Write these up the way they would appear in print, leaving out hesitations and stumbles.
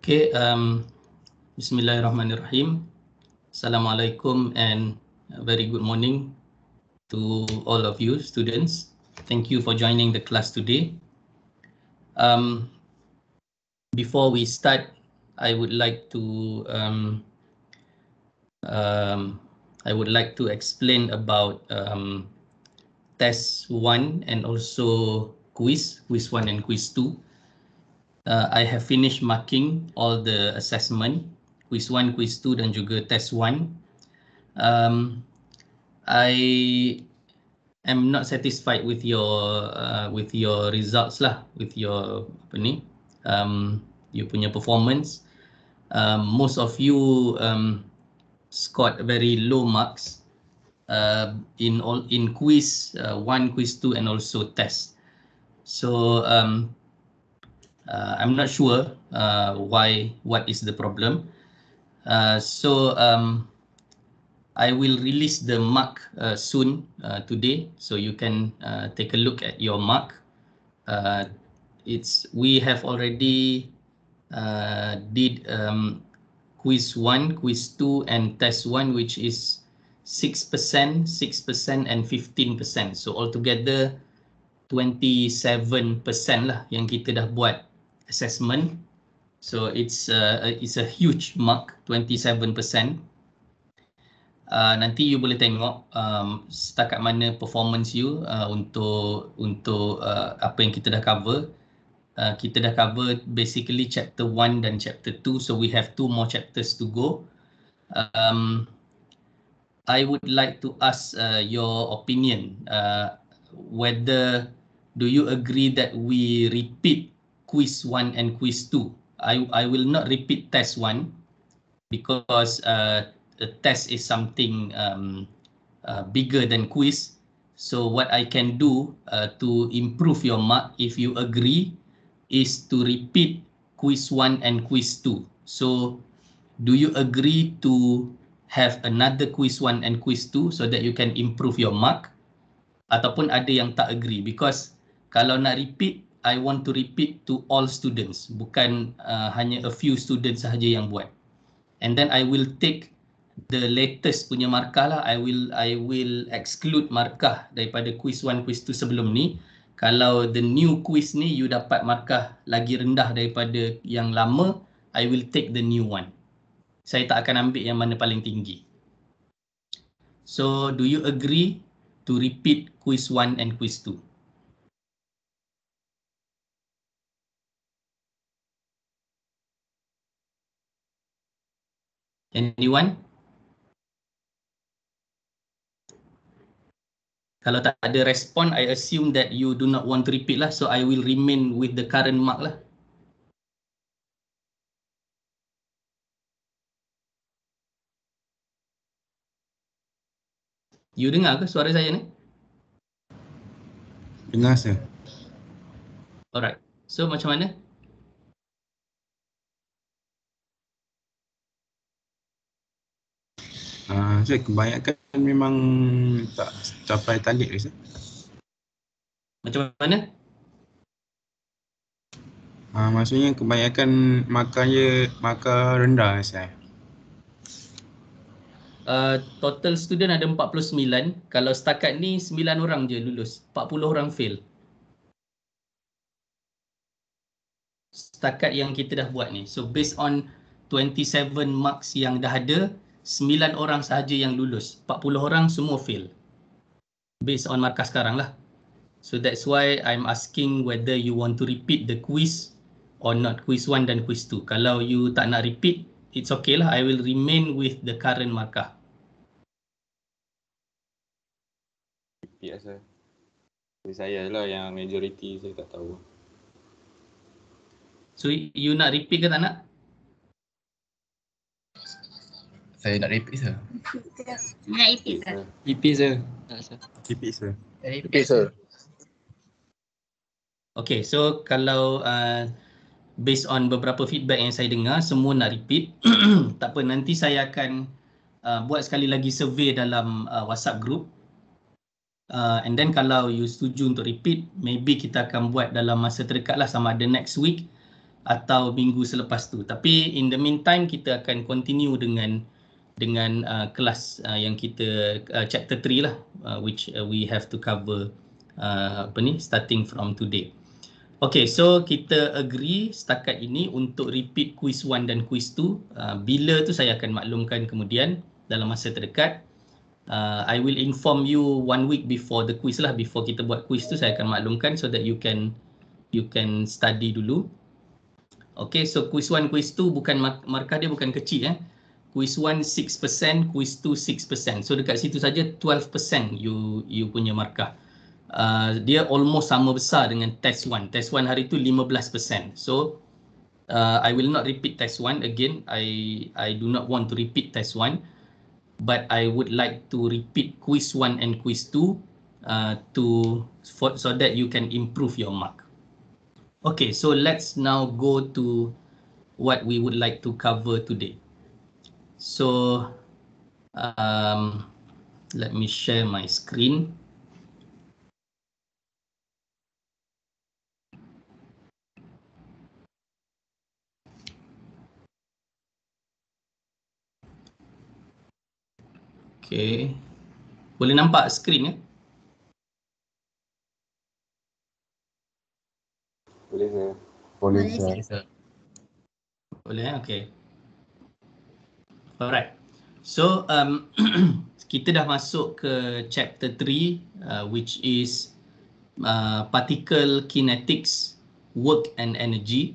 Okay, Bismillahirrahmanirrahim. Assalamualaikum and a very good morning to all of you students. Thank you for joining the class today. Before we start, I would like to explain about test 1 and also quiz 1 and quiz 2. I have finished marking all the assessment, quiz 1, quiz 2 dan juga test 1. I am not satisfied with your results lah, with your you punya performance. Most of you scored very low marks in quiz 1, quiz 2 and also test. So I'm not sure what is the problem. So I will release the mark soon today, so you can take a look at your mark. We have already did quiz 1, quiz 2 and test 1, which is 6%, 6% and 15%. So altogether 27% lah yang kita dah buat assessment. So it's a huge mark, 27%. Nanti you boleh tengok setakat mana performance you untuk apa yang kita dah cover. Kita dah cover basically chapter 1 dan chapter 2, so we have 2 more chapters to go. I would like to ask your opinion, whether do you agree that we repeat quiz 1 and quiz 2? I will not repeat test 1 because the test is something bigger than quiz. So what I can do to improve your mark, if you agree, is to repeat quiz 1 and quiz 2. So do you agree to have another quiz 1 and quiz 2 so that you can improve your mark? Ataupun ada yang tak agree? Because kalau nak repeat, I want to repeat to all students, bukan hanya a few students sahaja yang buat. And then I will take the latest punya markah lah. I will exclude markah daripada quiz 1, quiz 2 sebelum ni. Kalau the new quiz ni you dapat markah lagi rendah daripada yang lama, I will take the new one. Saya tak akan ambil yang mana paling tinggi. So do you agree to repeat quiz 1 and quiz 2? Anyone? Kalau tak ada respon, I assume that you do not want to repeat lah. So I will remain with the current mark lah. You dengar ke suara saya ni? Dengar, sir. Alright. So macam mana? Saya kebanyakan memang tak capai target ke, sir? Macam mana? Maksudnya kebanyakan markah rendah, saya. Total student ada 49. Kalau setakat ni 9 orang je lulus, 40 orang fail. Setakat yang kita dah buat ni. So based on 27 marks yang dah ada, 9 orang sahaja yang lulus, 40 orang semua fail. Based on markah sekarang lah. So that's why I'm asking whether you want to repeat the quiz or not, quiz 1 dan quiz 2. Kalau you tak nak repeat, it's okay lah, I will remain with the current markah. Repeat lah, sir. Saya lah yang majority, saya tak tahu. So you nak repeat ke tak nak? Saya nak repeat, sir. Nak repeat ke? Repeat, sir. Repeat, sir. Repeat, sir. Okay, so kalau based on beberapa feedback yang saya dengar, semua nak repeat. Tak apa, nanti saya akan buat sekali lagi survey dalam WhatsApp group. And then kalau you setuju untuk repeat, maybe kita akan buat dalam masa terdekat lah, sama ada next week. atau minggu selepas tu. Tapi in the meantime kita akan continue dengan kelas yang kita chapter 3 lah, which we have to cover starting from today. Okay, so kita agree setakat ini untuk repeat quiz 1 dan quiz 2. Bila tu saya akan maklumkan kemudian dalam masa terdekat. I will inform you 1 week before the quiz lah, before kita buat quiz tu saya akan maklumkan so that you can study dulu. Okay, so quiz 1, quiz 2 bukan markah dia bukan kecil Quiz 1 6%, quiz 2 6%. So dekat situ saja 12% you punya markah. Dia almost sama besar dengan test 1. Test 1 hari tu 15%. So I will not repeat test 1 again. I do not want to repeat test 1. But I would like to repeat quiz 1 and quiz 2 so that you can improve your mark. Okay, so let's now go to what we would like to cover today. So let me share my screen. Okay, boleh nampak skrin Boleh saya. Boleh Boleh, sir. Boleh okay. Alright. So kita dah masuk ke chapter 3 which is particle kinetics, work and energy.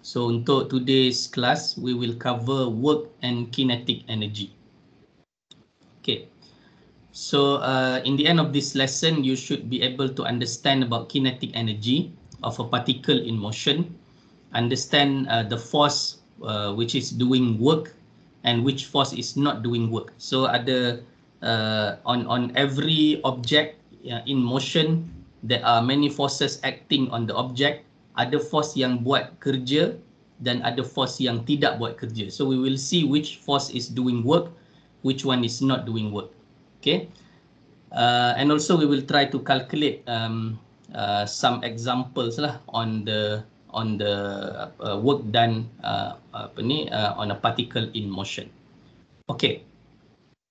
So untuk today's class we will cover work and kinetic energy. Okay, so in the end of this lesson, you should be able to understand about kinetic energy of a particle in motion, understand the force which is doing work and which force is not doing work. So ada on every object in motion, there are many forces acting on the object. Ada force yang buat kerja dan ada force yang tidak buat kerja. So we will see which force is doing work, which one is not doing work. Okay, and also we will try to calculate some examples lah on the work done on a particle in motion. Okay,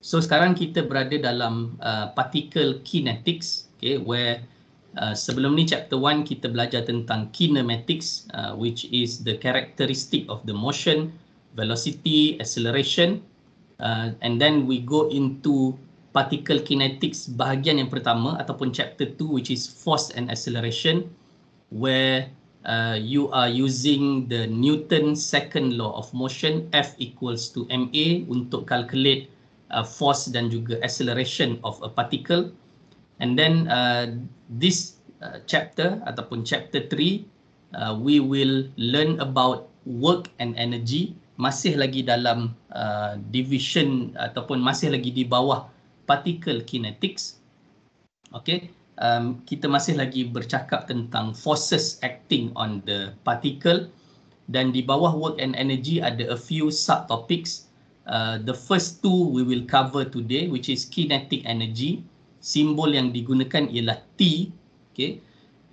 so sekarang kita berada dalam particle kinetics, okay, where sebelum ni chapter 1 kita belajar tentang kinematics, which is the characteristic of the motion, velocity, acceleration. And then we go into particle kinetics bahagian yang pertama ataupun chapter 2 which is force and acceleration, where you are using the Newton's second law of motion, F equals to ma, untuk calculate force dan juga acceleration of a particle. And then this chapter ataupun chapter 3 we will learn about work and energy, masih lagi dalam division ataupun masih lagi di bawah particle kinetics. Okay, kita masih lagi bercakap tentang forces acting on the particle, dan di bawah work and energy ada a few subtopics. The first two we will cover today, which is kinetic energy. Simbol yang digunakan ialah T, okay,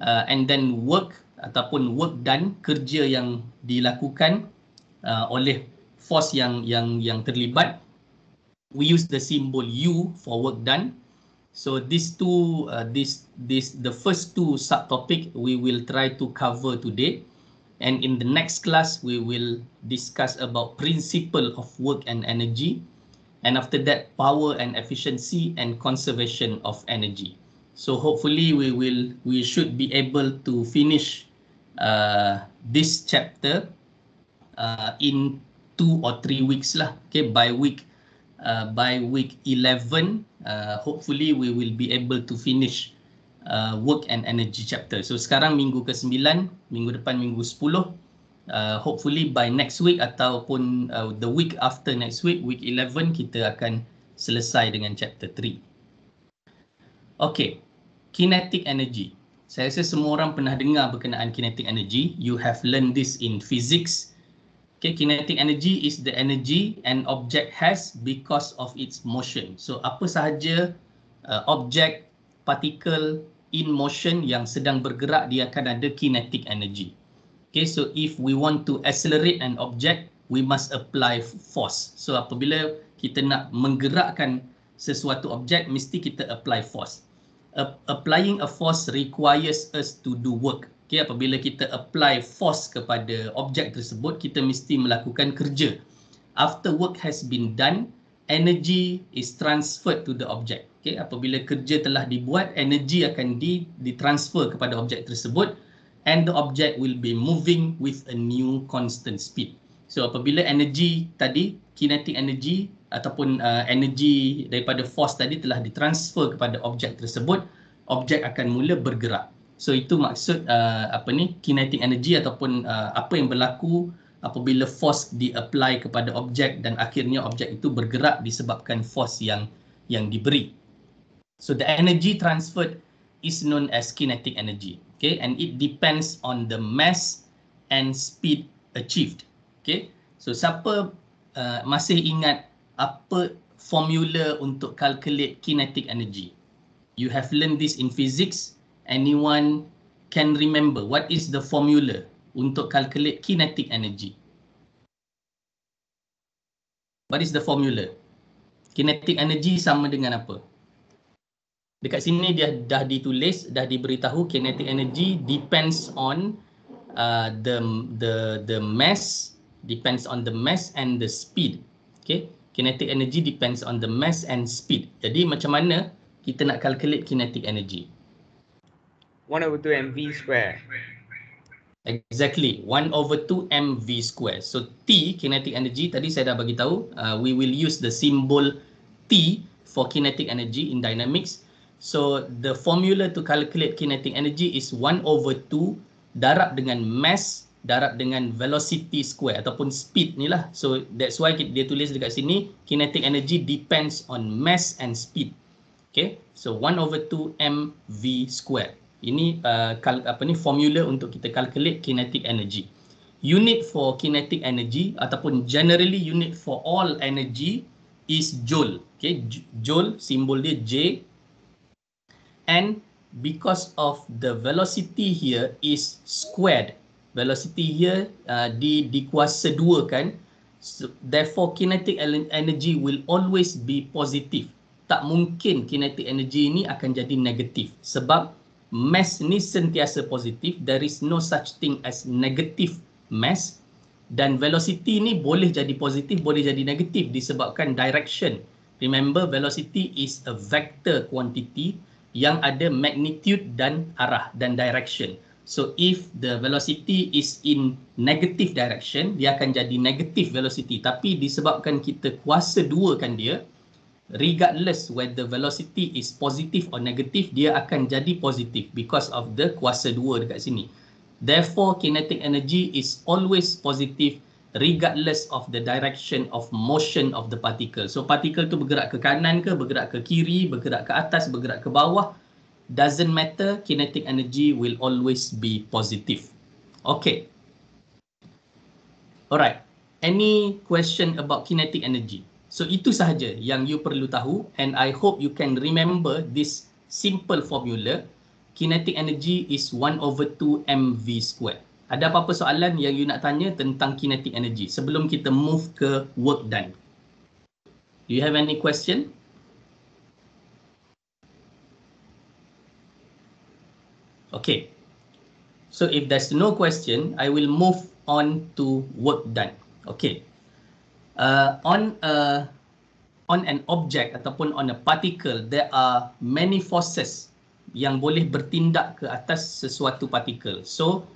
and then work ataupun work done, kerja yang dilakukan oleh force yang terlibat. We use the symbol U for work done. So these two, the first two subtopic we will try to cover today, and in the next class we will discuss about principle of work and energy, and after that power and efficiency and conservation of energy. So hopefully we should be able to finish this chapter in 2 or 3 weeks lah. Okay, by week 11 hopefully we will be able to finish work and energy chapter. So sekarang minggu ke-9, minggu depan minggu 10. Hopefully by next week ataupun the week after next week, week 11, kita akan selesai dengan chapter 3. Okay, kinetic energy. Saya rasa semua orang pernah dengar berkenaan kinetic energy. You have learned this in physics. Okay, kinetic energy is the energy an object has because of its motion. So apa sahaja objek, particle in motion yang sedang bergerak, dia akan ada kinetic energy. Okay, so if we want to accelerate an object, we must apply force. So apabila kita nak menggerakkan sesuatu objek, mesti kita apply force. Applying a force requires us to do work. Okay, apabila kita apply force kepada objek tersebut, kita mesti melakukan kerja. After work has been done, energy is transferred to the object. Okay, apabila kerja telah dibuat, energy akan ditransfer kepada objek tersebut, and the object will be moving with a new constant speed. So apabila energy tadi, kinetic energy ataupun energy daripada force tadi telah ditransfer kepada objek tersebut, objek akan mula bergerak. So itu maksud kinetic energy ataupun apa yang berlaku apabila force di-apply kepada objek dan akhirnya objek itu bergerak disebabkan force yang diberi. So the energy transferred is known as kinetic energy. Okay, and it depends on the mass and speed achieved. Okay, so siapa masih ingat apa formula untuk calculate kinetic energy? You have learned this in physics. Anyone can remember what is the formula untuk calculate kinetic energy? What is the formula? Kinetic energy sama dengan apa? Dekat sini dia dah ditulis, dah diberitahu kinetic energy depends on the mass, depends on the mass and the speed. Okay, kinetic energy depends on the mass and speed. Jadi macam mana kita nak calculate kinetic energy? 1/2 mv square. Exactly, 1/2 mv square. So T, kinetic energy, tadi saya dah bagi tahu, we will use the symbol T for kinetic energy in dynamics. So the formula to calculate kinetic energy is 1/2 darab dengan mass darab dengan velocity square ataupun speed ni lah. So that's why dia tulis dekat sini kinetic energy depends on mass and speed. Okay, so 1/2 mv square. Ini formula untuk kita calculate kinetic energy. Unit for kinetic energy ataupun generally unit for all energy is joule. Okay, joule simbol dia J. And because of the velocity here is squared, velocity here dikuasa 2 kan, so, therefore kinetic energy will always be positive. Tak mungkin kinetic energy ini akan jadi negatif sebab mass ni sentiasa positif. There is no such thing as negative mass, dan velocity ni boleh jadi positif, boleh jadi negatif disebabkan direction. Remember, velocity is a vector quantity yang ada magnitude dan arah dan direction. So if the velocity is in negative direction, dia akan jadi negative velocity. Tapi disebabkan kita kuasa 2 kan dia, regardless whether velocity is positive or negative, dia akan jadi positif because of the kuasa 2 dekat sini. Therefore, kinetic energy is always positive regardless of the direction of motion of the particle. So particle tu bergerak ke kanan ke, bergerak ke kiri, bergerak ke atas, bergerak ke bawah, doesn't matter, kinetic energy will always be positive. Okay. Alright. Any question about kinetic energy? So itu sahaja yang you perlu tahu, and I hope you can remember this simple formula. Kinetic energy is 1/2 mv square. Ada apa-apa soalan yang you nak tanya tentang kinetic energy sebelum kita move ke work done? Do you have any question? Okay. So if there's no question, I will move on to work done. Okay. On an object ataupun on a particle, there are many forces yang boleh bertindak ke atas sesuatu particle. So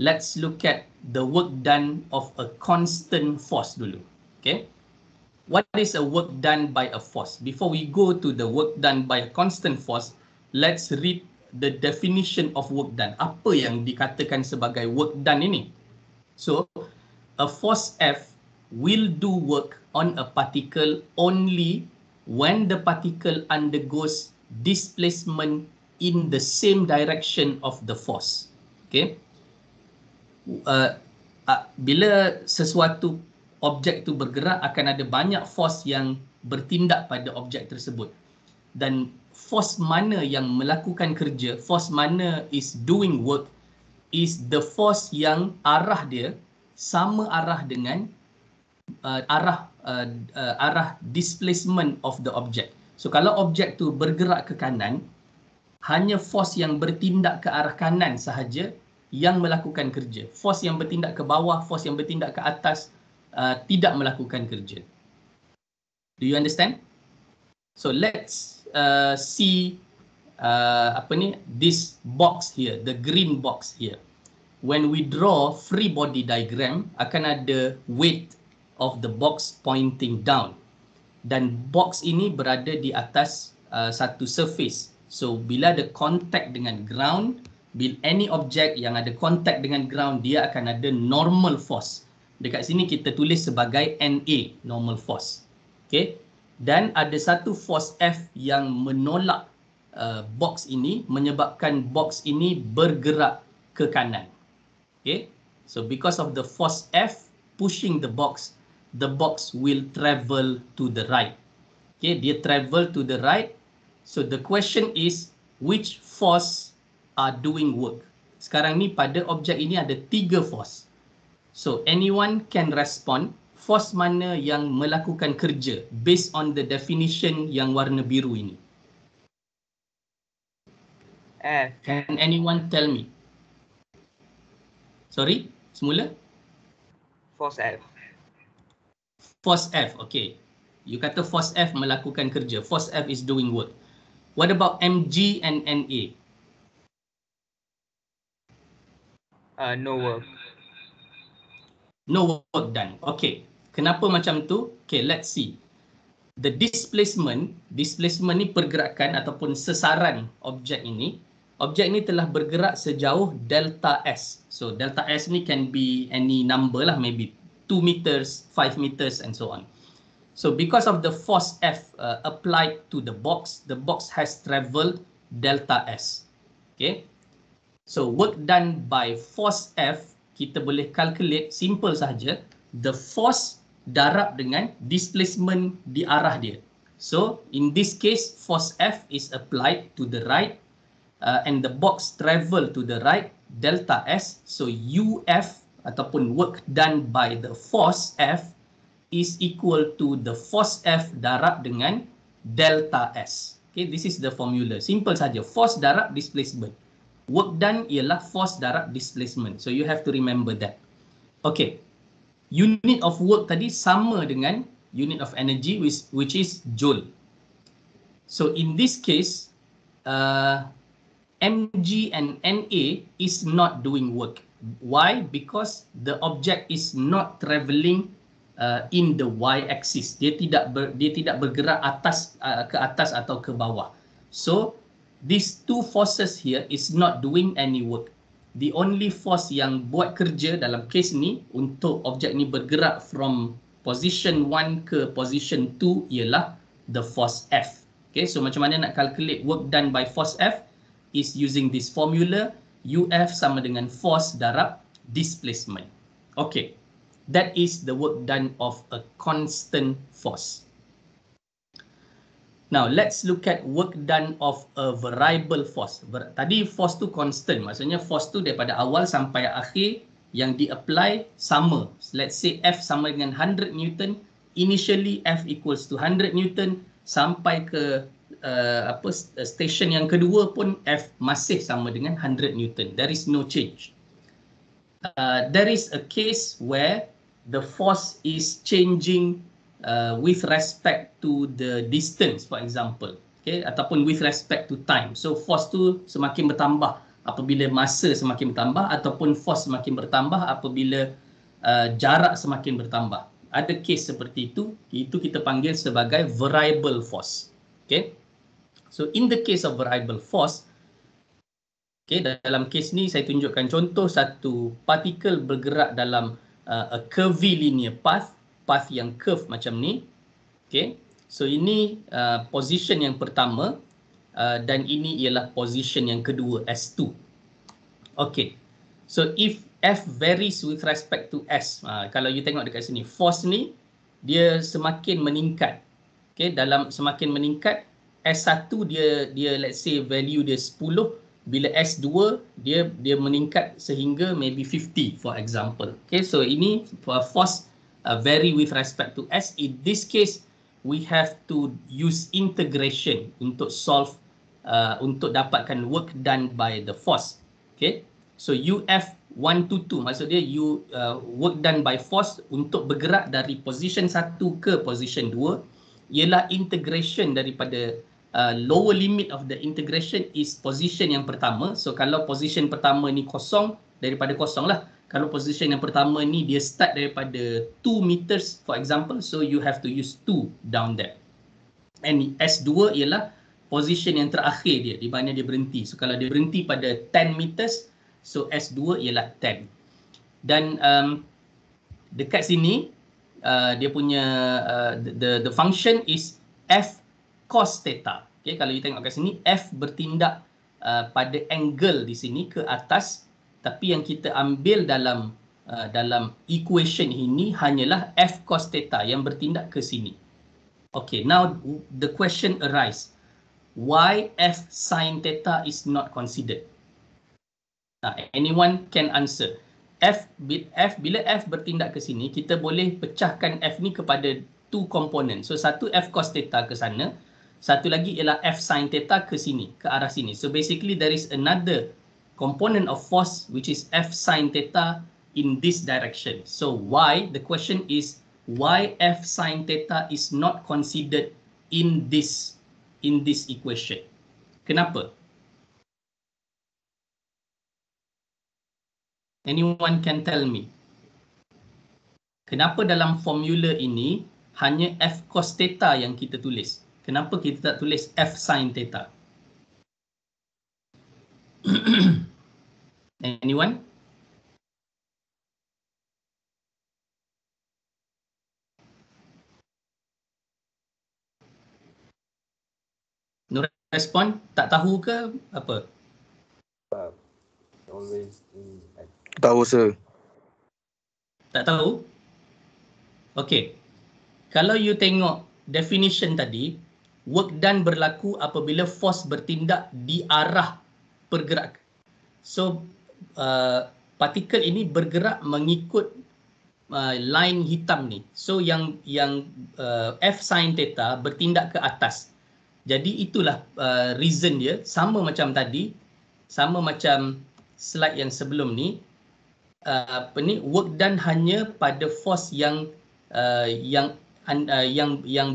let's look at the work done of a constant force dulu. Okay. What is a work done by a force? Before we go to the work done by a constant force, let's read the definition of work done. Apa yang dikatakan sebagai work done ini? So, a force F will do work on a particle only when the particle undergoes displacement in the same direction of the force. Okay. Bila sesuatu objek itu bergerak, akan ada banyak force yang bertindak pada objek tersebut. Dan force mana yang melakukan kerja, force mana is doing work, is the force yang arah dia sama arah dengan arah displacement of the object. So kalau objek tu bergerak ke kanan, hanya force yang bertindak ke arah kanan sahaja yang melakukan kerja. Force yang bertindak ke bawah, force yang bertindak ke atas tidak melakukan kerja. Do you understand? So let's see this box here, the green box here. When we draw free body diagram, akan ada weight of the box pointing down. Dan box ini berada di atas satu surface. So bila ada contact dengan ground, bila any object yang ada contact dengan ground, dia akan ada normal force. Dekat sini kita tulis sebagai NA, normal force. Okay. Dan ada satu force F yang menolak box ini, menyebabkan box ini bergerak ke kanan. Okay. So because of the force F pushing the box will travel to the right. Okay, dia travel to the right. So the question is, which force are doing work? Sekarang ni pada objek ini ada 3 force. So anyone can respond. Force mana yang melakukan kerja based on the definition yang warna biru ini? F. Can anyone tell me? Sorry, semula? Force F. Force F, okay. You kata force F melakukan kerja. Force F is doing work. What about mg and na? No work. No work done. Okay. Kenapa macam tu? Okay, let's see. The displacement ni pergerakan ataupun sesaran objek ini. Objek ini telah bergerak sejauh delta S. So delta S ni can be any number lah, maybe 2 meters, 5 meters and so on. So because of the force F applied to the box has traveled delta S. Okay. So work done by force F, kita boleh calculate simple sahaja. The force darab dengan displacement di arah dia. So in this case, force F is applied to the right and the box travel to the right, delta S. So UF ataupun work done by the force F is equal to the force F darab dengan delta S. Okay, this is the formula. Simple saja. Force darab displacement. Work done ialah force darab displacement. So you have to remember that. Okay. Unit of work tadi sama dengan unit of energy which is joule. So in this case, mg and na is not doing work. Why? Because the object is not travelling in the y-axis. Dia tidak bergerak ke atas atau ke bawah. So these two forces here is not doing any work. The only force yang buat kerja dalam case ni untuk objek ni bergerak from position 1 ke position 2 ialah the force F. Okay, so macam mana nak calculate work done by force F is using this formula. UF sama dengan force darab displacement. Okay, that is the work done of a constant force. Now let's look at work done of a variable force. Tadi force tu constant, maksudnya force tu daripada awal sampai akhir yang di-apply sama. Let's say F sama dengan 100 Newton. Initially F equals to 100 Newton sampai ke station yang kedua pun F masih sama dengan 100 Newton. There is no change. There is a case where the force is changing with respect to the distance, for example, okay, ataupun with respect to time. So force tu semakin bertambah apabila masa semakin bertambah, ataupun force semakin bertambah apabila jarak semakin bertambah. Ada case seperti itu kita panggil sebagai variable force. Okay, so in the case of variable force, okay, dalam case ni saya tunjukkan contoh satu partikel bergerak dalam a curvy linear path yang curve macam ni. Okay, so ini position yang pertama dan ini ialah position yang kedua, S2. Okay, so if F varies with respect to S, kalau you tengok dekat sini, force ni dia semakin meningkat. Okay, dalam semakin meningkat, S1 dia let's say value dia 10, bila S2 dia meningkat sehingga maybe 50 for example. Okay, so ini force vary with respect to S. In this case, we have to use integration untuk solve untuk dapatkan work done by the force. Okay, so UF 1 to 2 maksud dia work done by force untuk bergerak dari position 1 ke position 2 ialah integration daripada lower limit of the integration is position yang pertama. So kalau position pertama ni kosong, daripada kosong lah. Kalau position yang pertama ni dia start daripada 2 meters for example, so you have to use 2 down there. And S2 ialah position yang terakhir dia, di mana dia berhenti. So kalau dia berhenti pada 10 meters, so S2 ialah 10. Dan dekat sini dia punya the function is F cos theta. Okay, kalau you tengok kat sini, F bertindak pada angle di sini ke atas, tapi yang kita ambil dalam equation ini hanyalah F cos theta yang bertindak ke sini. Okay, now the question arise, why F sin theta is not considered? Anyone can answer. Bila F bertindak ke sini, kita boleh pecahkan F ni kepada 2 component. So satu F cos theta ke sana, satu lagi ialah F sin theta ke sini, ke arah sini. So basically there is another component of force which is F sin theta in this direction. So why, the question is why F sin theta is not considered in this equation? Kenapa? Anyone can tell me? Kenapa dalam formula ini hanya F cos theta yang kita tulis? Kenapa kita tak tulis F sin theta? Anyone? No respon? Tak tahu ke apa? Always Tahu sir. Tak tahu? Okey. Kalau you tengok definition tadi, work done berlaku apabila force bertindak di arah pergerakan. So partikel ini bergerak mengikut line hitam ni. So yang F sin theta bertindak ke atas. Jadi itulah reason dia, sama macam tadi, sama macam slide yang sebelum ni. Work done hanya pada force yang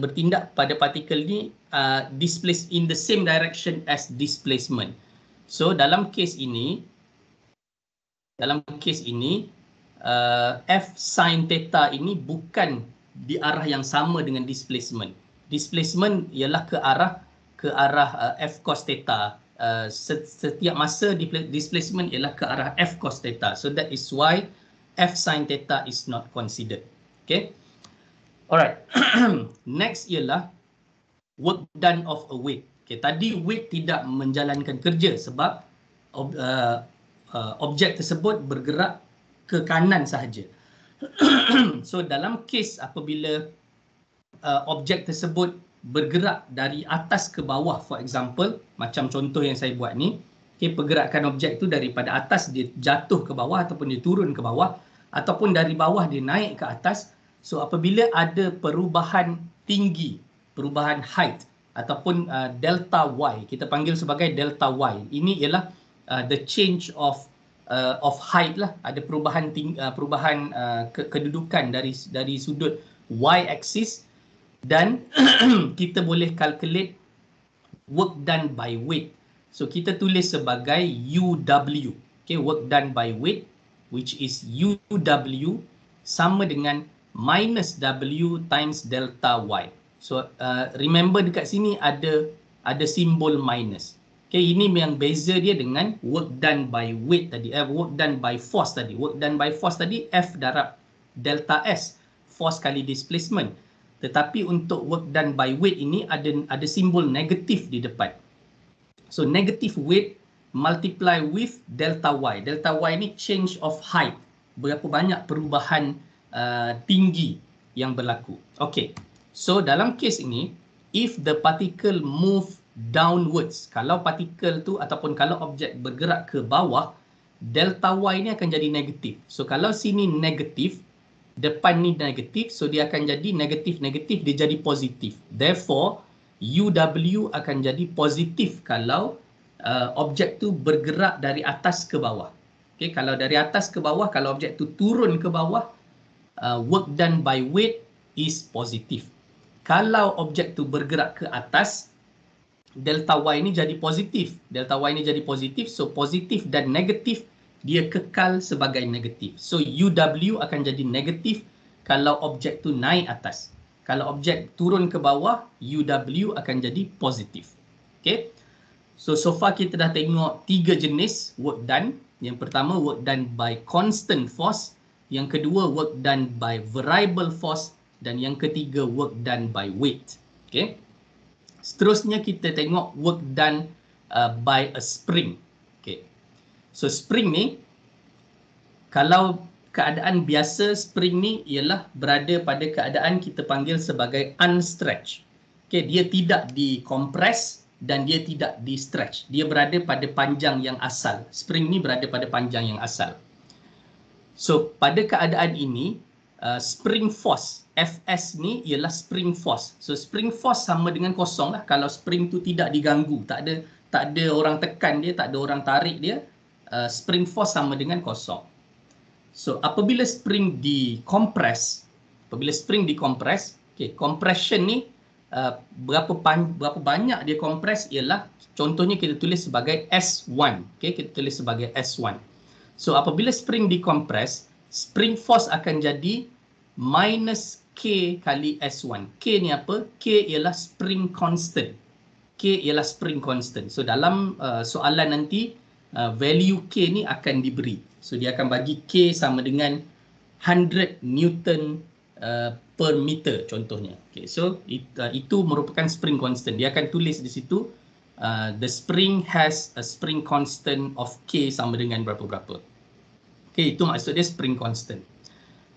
bertindak pada partikel ni displace in the same direction as displacement. So dalam case ini F sin theta ini bukan di arah yang sama dengan displacement. Displacement ialah ke arah F cos theta. Setiap masa displacement ialah ke arah F cos theta. So that is why F sin theta is not considered. Okay. Alright. Next ialah work done of a weight. Okay, tadi weight tidak menjalankan kerja sebab objek tersebut bergerak ke kanan sahaja. So dalam kes apabila objek tersebut bergerak dari atas ke bawah, for example, macam contoh yang saya buat ni, okay, pergerakan objek tu daripada atas dia jatuh ke bawah ataupun dia turun ke bawah, ataupun dari bawah dia naik ke atas. So apabila ada perubahan tinggi, perubahan height ataupun delta Y, kita panggil sebagai delta Y. Ini ialah the change of height lah, ada perubahan kedudukan dari sudut Y axis, dan kita boleh calculate work done by weight. So kita tulis sebagai UW. Okay, work done by weight, which is UW sama dengan minus W times delta Y. So remember dekat sini ada simbol minus. Okay, ini yang beza dia dengan work done by weight tadi, work done by force tadi. Work done by force tadi F darab delta S, force kali displacement. Tetapi untuk work done by weight ini ada simbol negatif di depan. So negative weight multiply with delta Y. Delta Y ni change of height. Berapa banyak perubahan tinggi yang berlaku. Okay. So dalam kes ini, if the particle move downwards. Kalau partikel tu ataupun kalau objek bergerak ke bawah, delta Y ni akan jadi negatif. So kalau sini negatif, depan ni negatif, so dia akan jadi negatif-negatif, dia jadi positif. Therefore, UW akan jadi positif kalau objek tu bergerak dari atas ke bawah. Okay, kalau dari atas ke bawah, kalau objek tu turun ke bawah, work done by weight is positif. Kalau objek tu bergerak ke atas, delta Y ni jadi positif. Delta Y ni jadi positif, so positif dan negatif dia kekal sebagai negatif. So UW akan jadi negatif kalau objek tu naik atas. Kalau objek turun ke bawah, UW akan jadi positif. Okay. So far kita dah tengok 3 jenis work done. Yang pertama work done by constant force. Yang kedua work done by variable force. Dan yang ketiga work done by weight. Okay. Seterusnya kita tengok work done by a spring. Okay. So spring ni, kalau keadaan biasa, spring ni ialah berada pada keadaan kita panggil sebagai unstretched. Okay, dia tidak dikompres dan dia tidak di-stretch. Dia berada pada panjang yang asal. Spring ni berada pada panjang yang asal. So pada keadaan ini, spring force Fs ni ialah spring force. So spring force sama dengan kosong lah. Kalau spring tu tidak diganggu, tak ada orang tekan dia, tak ada orang tarik dia, spring force sama dengan kosong. So apabila spring dikompres, okay, compression ni berapa banyak dia kompres ialah, contohnya kita tulis sebagai S1. Okay, kita tulis sebagai S1. So apabila spring dikompres, spring force akan jadi minus K kali S1. K ni apa? K ialah spring constant. K ialah spring constant. So dalam soalan nanti, value K ni akan diberi. So dia akan bagi K sama dengan 100 Newton per meter contohnya. Okay, so itu merupakan spring constant. Dia akan tulis di situ, the spring has a spring constant of K sama dengan berapa-berapa. Okay, itu maksud dia spring constant.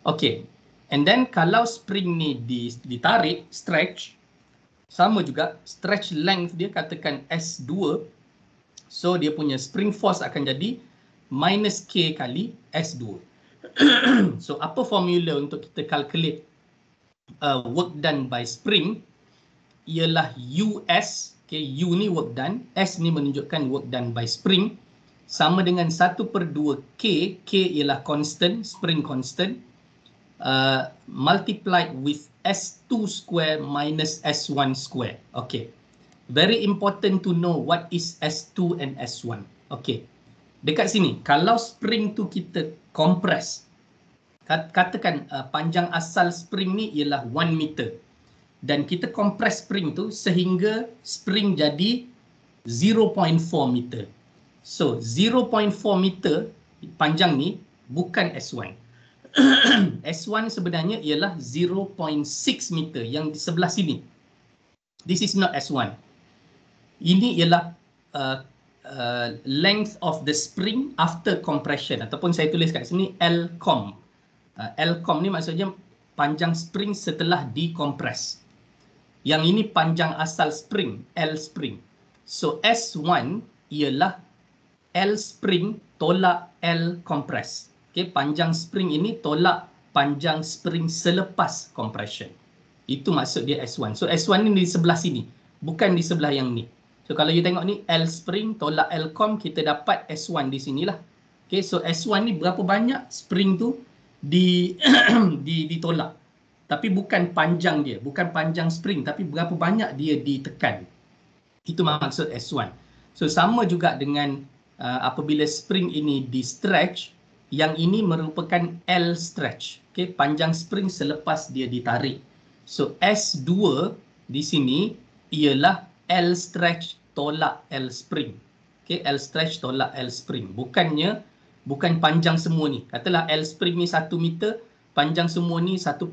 Okay. And then kalau spring ni ditarik, stretch, sama juga stretch length dia katakan S2. So dia punya spring force akan jadi minus K kali S2. So apa formula untuk kita calculate work done by spring? Ialah US, okay, U ni work done, S ni menunjukkan work done by spring, sama dengan 1/2 K, K ialah constant, spring constant, multiplied with S2 square minus S1 square. Okay. Very important to know what is S2 and S1. Okay. Dekat sini, kalau spring tu kita compress, katakan panjang asal spring ni ialah 1 meter. Dan kita compress spring tu sehingga spring jadi 0.4 meter. So 0.4 meter panjang ni bukan S1. S1 sebenarnya ialah 0.6 meter yang di sebelah sini. This is not S1. Ini ialah length of the spring after compression, ataupun saya tulis kat sini Lcom. Lcom ni maksudnya panjang spring setelah dikompres. Yang ini panjang asal spring, L spring. So S1 ialah L spring tolak L compress. Okay, panjang spring ini tolak panjang spring selepas compression. Itu maksud dia S1. So S1 ni di sebelah sini, bukan di sebelah yang ni. So kalau you tengok ni L spring tolak L com, kita dapat S1 di sinilah. Okay, so S1 ni berapa banyak spring tu ditolak. Tapi bukan panjang dia, bukan panjang spring, tapi berapa banyak dia ditekan. Itu maksud S1. So sama juga dengan apabila spring ini di stretch, yang ini merupakan L stretch. Okay, panjang spring selepas dia ditarik. So S2 di sini ialah L stretch tolak L spring. Okay, L stretch tolak L spring. Bukan panjang semua ni. Katalah L spring ni 1 meter, panjang semua ni 1.5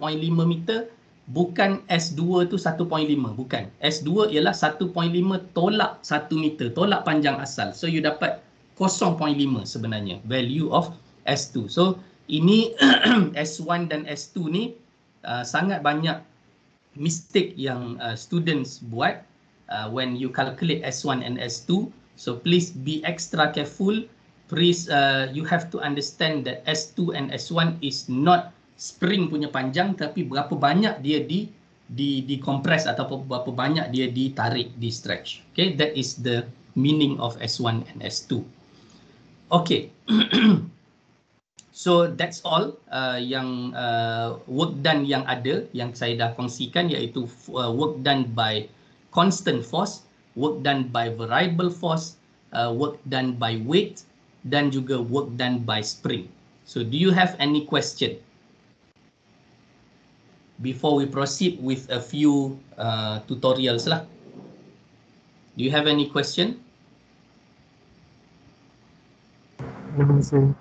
meter. Bukan S2 tu 1.5. Bukan. S2 ialah 1.5 tolak 1 meter. Tolak panjang asal. So you dapat 0.5 sebenarnya. Value of S2. So ini S1 dan S2 ni sangat banyak mistake yang students buat. when you calculate S1 and S2. So please be extra careful. Please, you have to understand that S2 and S1 is not spring punya panjang, tapi berapa banyak dia di compress atau berapa banyak dia ditarik, di stretch. Okay, that is the meaning of S1 and S2. Okay. So that's all yang work done yang ada, yang saya dah kongsikan, iaitu work done by constant force, work done by variable force, work done by weight, dan juga work done by spring. So do you have any question before we proceed with a few tutorials lah? Do you have any question? No, sir.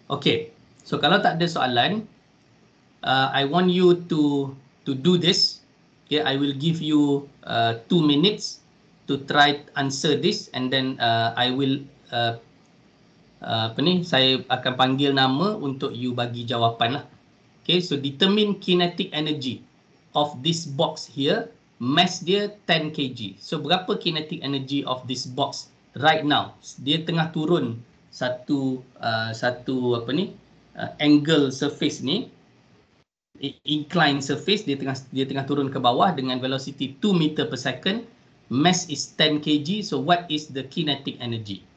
Okay, so kalau tak ada soalan, I want you to do this. Okay, I will give you 2 minutes to try answer this, and then I will saya akan panggil nama untuk you bagi jawapan lah. Okay, so determine kinetic energy of this box here. Mass dia 10 kg. So berapa kinetic energy of this box right now? Dia tengah turun satu angle surface ni, inclined surface, dia tengah turun ke bawah dengan velocity 2 meter per second. Mass is 10 kg. So what is the kinetic energy?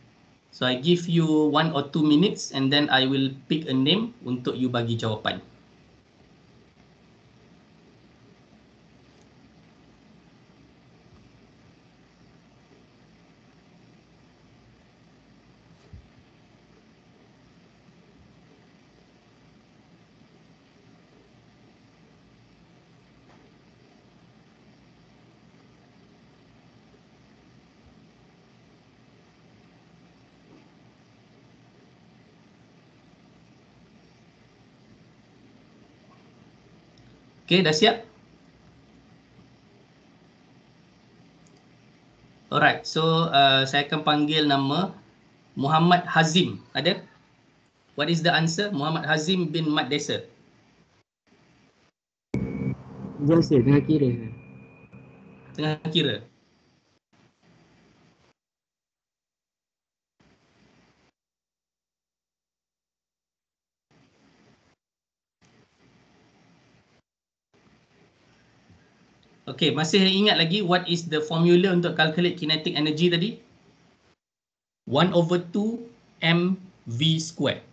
So I give you 1 or 2 minutes, and then I will pick a name untuk you bagi jawapan. Okay, dah siap? Alright, so saya akan panggil nama Muhammad Hazim. Ada? What is the answer? Muhammad Hazim bin Mat Desa. Yes, sir. Tengah kira. Tengah kira. Okay, masih ingat lagi what is the formula untuk calculate kinetic energy tadi? 1/2 mv square.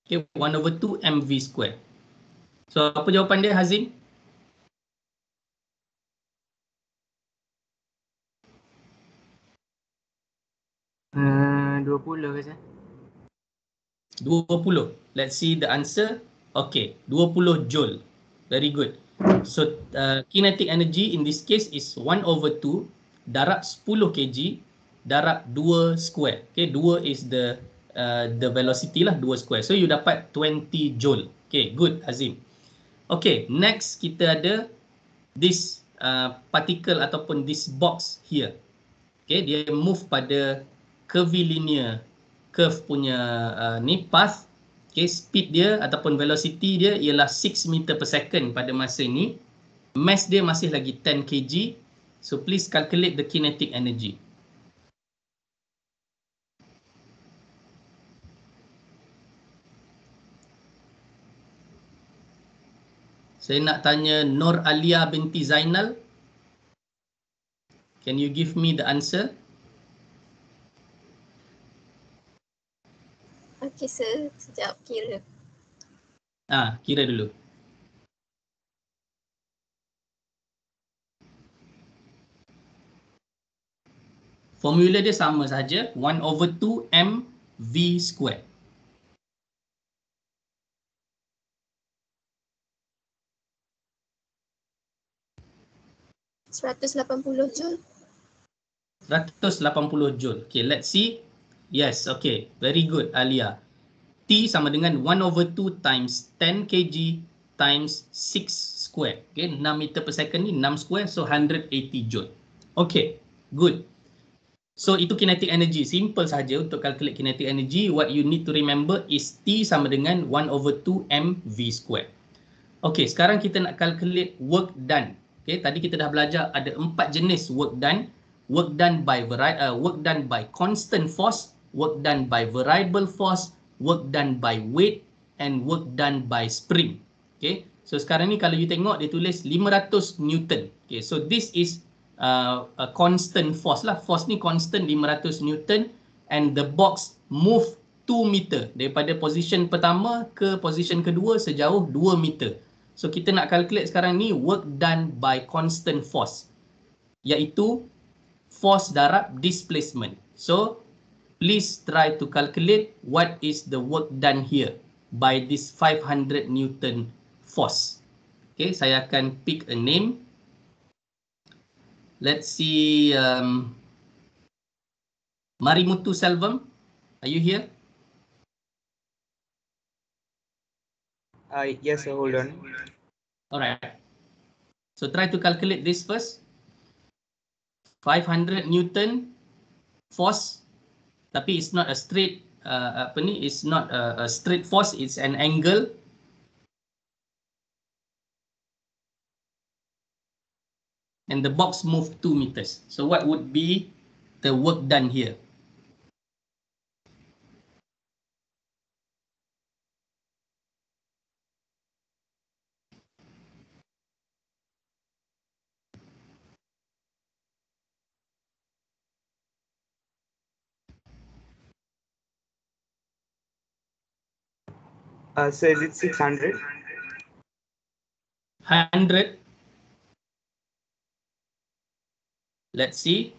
Okay, 1/2 mv square. So apa jawapan dia, Hazim? 20 ke, sir? 20. Let's see the answer. Okay, 20 joule. Very good. So kinetic energy in this case is 1/2 darab 10 kg darab 2 square. Okay, 2 is the velocity lah, 2 square. So you dapat 20 joule. Okay, good, Hazim. Okay, next kita ada this particle ataupun this box here. Okay, dia move pada curvilinear curve punya ni path. Okay, speed dia ataupun velocity dia ialah 6 meter per second pada masa ini. Mass dia masih lagi 10 kg. So please calculate the kinetic energy. Saya nak tanya Nur Alia binti Zainal. Can you give me the answer? Okey, sir. Sekejap kira. Kira dulu. Formula dia sama saja, 1/2 mv square. $180 joule. 180 joule. Okay, let's see. Yes, okay. Very good, Alia. T sama dengan 1/2 times 10 kg times 6 square. Okay, 6 meter per second ni 6 square, so 180 joule. Okay, good. So itu kinetic energy. Simple saja untuk calculate kinetic energy. What you need to remember is T sama dengan 1/2 mv square. Okey, sekarang kita nak calculate work done. Okey, tadi kita dah belajar ada 4 jenis work done. Work done by constant force, work done by variable force, work done by weight and work done by spring. Okay, so sekarang ni kalau you tengok dia tulis 500 Newton. Okay, so this is a constant force lah. Force ni constant 500 Newton and the box move 2 meter daripada position pertama ke position kedua sejauh 2 meter. So kita nak calculate sekarang ni work done by constant force, iaitu force darab displacement. So please try to calculate what is the work done here by this 500 Newton force. Okay, saya akan pick a name. Let's see, Marimutu Selvam, are you here? Yes, sir, hold on. Alright. So try to calculate this first. 500 Newton force, tapi it's not a straight it's not a straight force, it's an angle. And the box moved 2 meters. So what would be the work done here? So is it 600? 100. Let's see.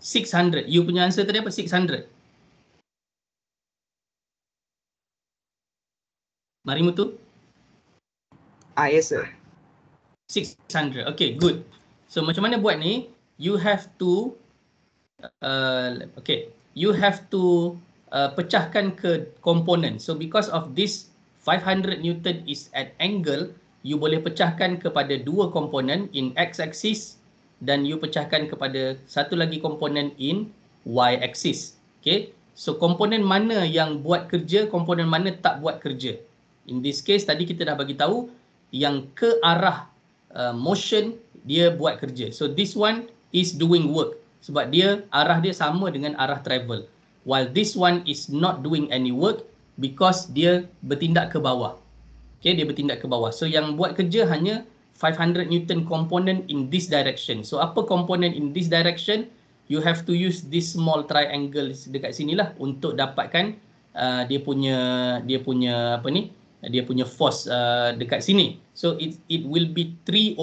600. You punya answer tadi apa? 600. Marimutu? Yes, sir. 600. Okay, good. So macam mana buat ni? You have to you have to pecahkan ke komponen. So because of this 500 Newton is at angle, you boleh pecahkan kepada dua komponen in x-axis dan you pecahkan kepada satu lagi komponen in y-axis. Okay, so komponen mana yang buat kerja, komponen mana tak buat kerja. In this case tadi kita dah bagi tahu yang ke arah motion dia buat kerja. So this one is doing work sebab dia arah dia sama dengan arah travel. While this one is not doing any work because dia bertindak ke bawah. Okay, dia bertindak ke bawah. So yang buat kerja hanya 500 Newton component in this direction. So apa component in this direction? You have to use this small triangle dekat sinilah untuk dapatkan dia punya force dekat sini. So it will be 3/5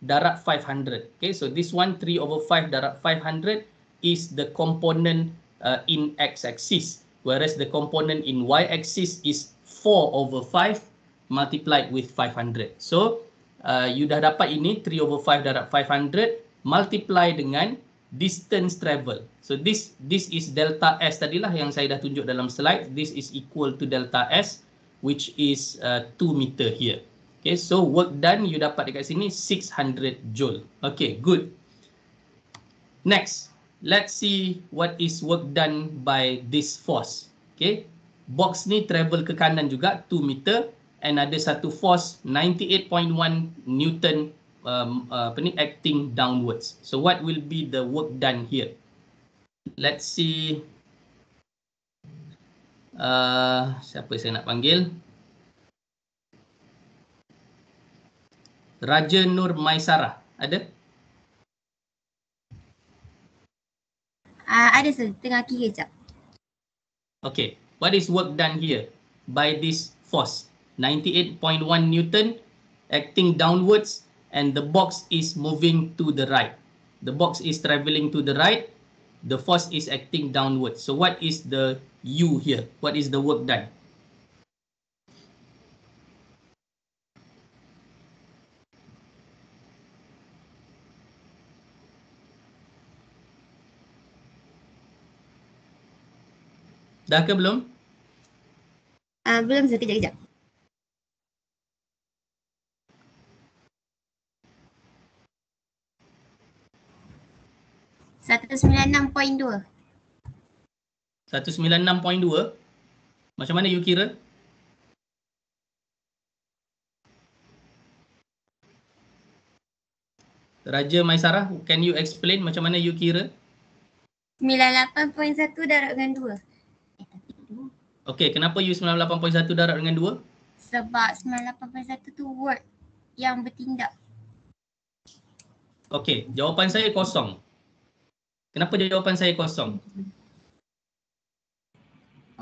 darab 500. Okay, so this one 3/5 darab 500 is the component in x-axis, whereas the component in y-axis is 4/5 multiplied with 500. So you dah dapat ini 3/5 darab 500 multiply dengan distance travel. So this is delta S tadilah yang saya dah tunjuk dalam slide. This is equal to delta S, which is 2 meter here. Okay, so work done you dapat dekat sini 600 joule. Okay, good. Next, let's see what is work done by this force. Okay, box ni travel ke kanan juga 2 meter and ada satu force 98.1 Newton acting downwards. So what will be the work done here? Let's see. Siapa saya nak panggil? Raja Nur Maisarah. Ada? Ada sir, tengah kira jap. Okay, what is work done here by this force? 98.1 Newton acting downwards and the box is moving to the right. The box is traveling to the right. The force is acting downwards. So what is the U here? What is the work done? Dah ke belum? Belum sir, kejap. 196.2. 196.2. Macam mana you kira? Raja Maisarah, can you explain macam mana you kira? 98.1 darab dengan 2. Okay, kenapa you 98.1 darab dengan 2? Sebab 98.1 tu word yang bertindak. Okay, jawapan saya kosong. Kenapa jawapan saya kosong?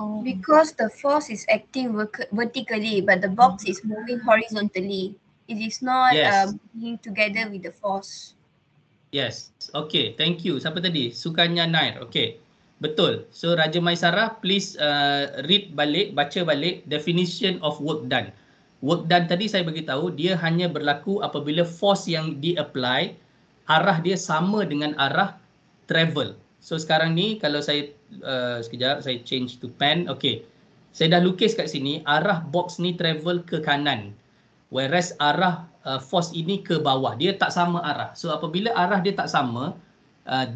Oh. Because the force is acting vertically, but the box is moving horizontally. It is not Yes. moving together with the force. Yes. Okay, thank you. Siapa tadi? Sukanya Nair. Okay, betul. So Raja Maisarah, please read balik, baca balik definition of work done. Work done tadi saya beritahu dia hanya berlaku apabila force yang di-apply arah dia sama dengan arah travel. So sekarang ni kalau saya sekejap saya change to pen. Okay, saya dah lukis kat sini arah box ni travel ke kanan, whereas arah force ini ke bawah. Dia tak sama arah. So apabila arah dia tak sama,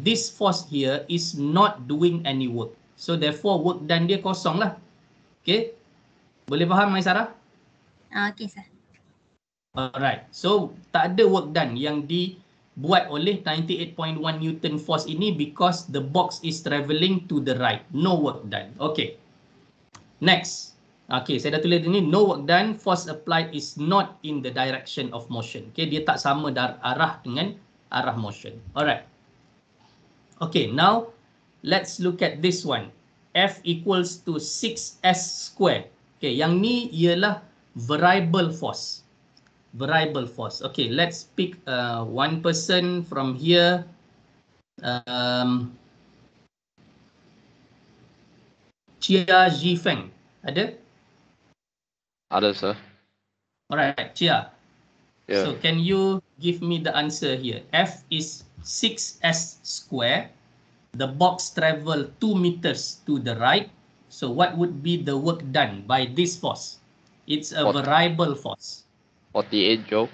this force here is not doing any work. So therefore work done dia kosong lah. Okay, boleh faham Maisarah? Okay sir. Alright, so tak ada work done yang dibuat oleh 98.1 Newton force ini because the box is travelling to the right. No work done. Okay, next. Okay, saya dah tulis ini, no work done, force applied is not in the direction of motion. Okay, dia tak sama arah dengan arah motion. Alright. Okay, now let's look at this one. F equals to 6s square. Okay, yang ni ialah variable force. Variable force. Okay, let's pick one person from here. Chia Zhifeng. Ada? Ada, sir. Alright, Chia. Yeah. So can you give me the answer here? F is 6s square. The box travel 2 meters to the right. So what would be the work done by this force? It's a variable force. 48 joule.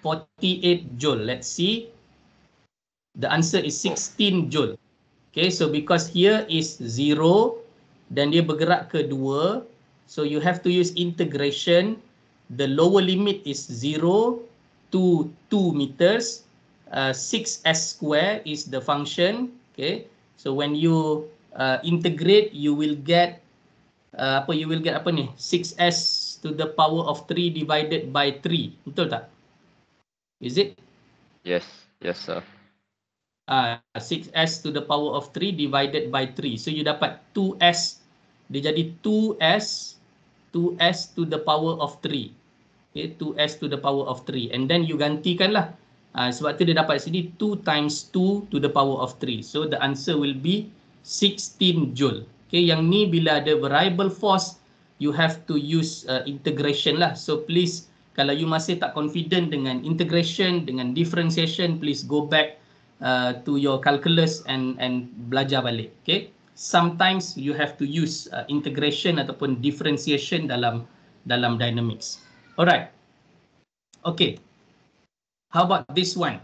48 joule. Let's see. The answer is 16 joule. Okay, so because here is 0, dan dia bergerak ke 2, so you have to use integration. The lower limit is 0 to 2 meters. 6s square is the function. Okay, so when you integrate, you will get you will get apa ni? 6s to the power of 3 divided by 3. Betul tak? Is it? Yes, yes, sir. 6s to the power of 3 divided by 3. So you dapat 2s. Dia jadi 2s to the power of 3. Okay, 2s to the power of 3. And then you gantikanlah. Sebab tu dia dapat sini 2 times 2 to the power of 3. So the answer will be 16 joule. Okay, yang ni bila ada variable force, you have to use integration lah. So please, kalau you masih tak confident dengan integration, dengan differentiation, please go back to your calculus and belajar balik. Okay, sometimes you have to use integration ataupun differentiation dalam dynamics. Alright. Okay. How about this one?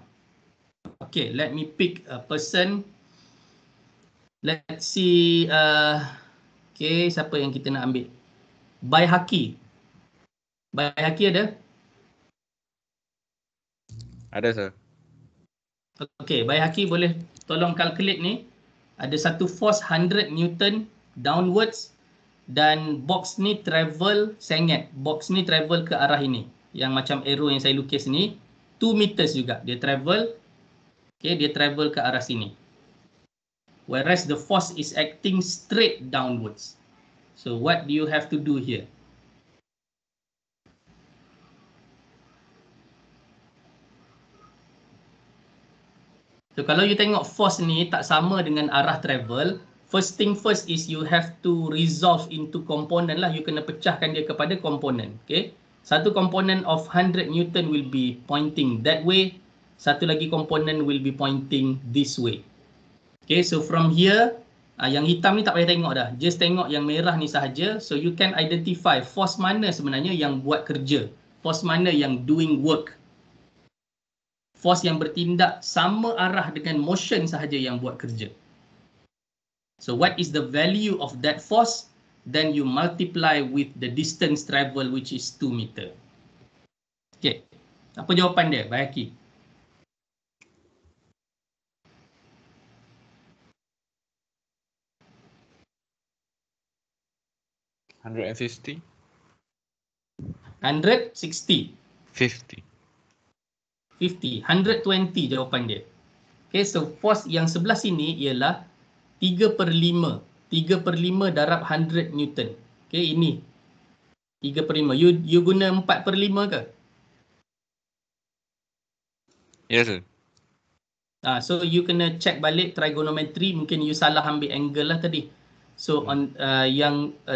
Okay, let me pick a person. Let's see. Okay, siapa yang kita nak ambil? Baihaqi. Baihaqi ada? Ada, sir. Okay, Baihaqi boleh tolong calculate ni. Ada satu force 100 Newton downwards dan box ni travel, saya ingat box ni travel ke arah ini. Yang macam arrow yang saya lukis ni 2 meters juga dia travel. Okay, dia travel ke arah sini. Whereas the force is acting straight downwards. So what do you have to do here? So kalau you tengok force ni tak sama dengan arah travel, first thing first is you have to resolve into component lah. You kena pecahkan dia kepada komponen. Okay. Satu komponen of 100 Newton will be pointing that way. Satu lagi komponen will be pointing this way. Okay, so from here, yang hitam ni tak payah tengok dah. Just tengok yang merah ni sahaja. So you can identify force mana sebenarnya yang buat kerja. Force mana yang doing work. Force yang bertindak sama arah dengan motion sahaja yang buat kerja. So what is the value of that force? Then you multiply with the distance travel which is 2 meter. Okay. Apa jawapan dia, Baihaqi? 160. 160. 50. 50. 120 jawapan dia. Okay, so force yang sebelah sini ialah 3/5. 3/5 darab 100 Newton. Okay, ini 3/5. You guna 4/5 ke? Yes, sir. So you kena check balik trigonometry, mungkin you salah ambil angle lah tadi. So on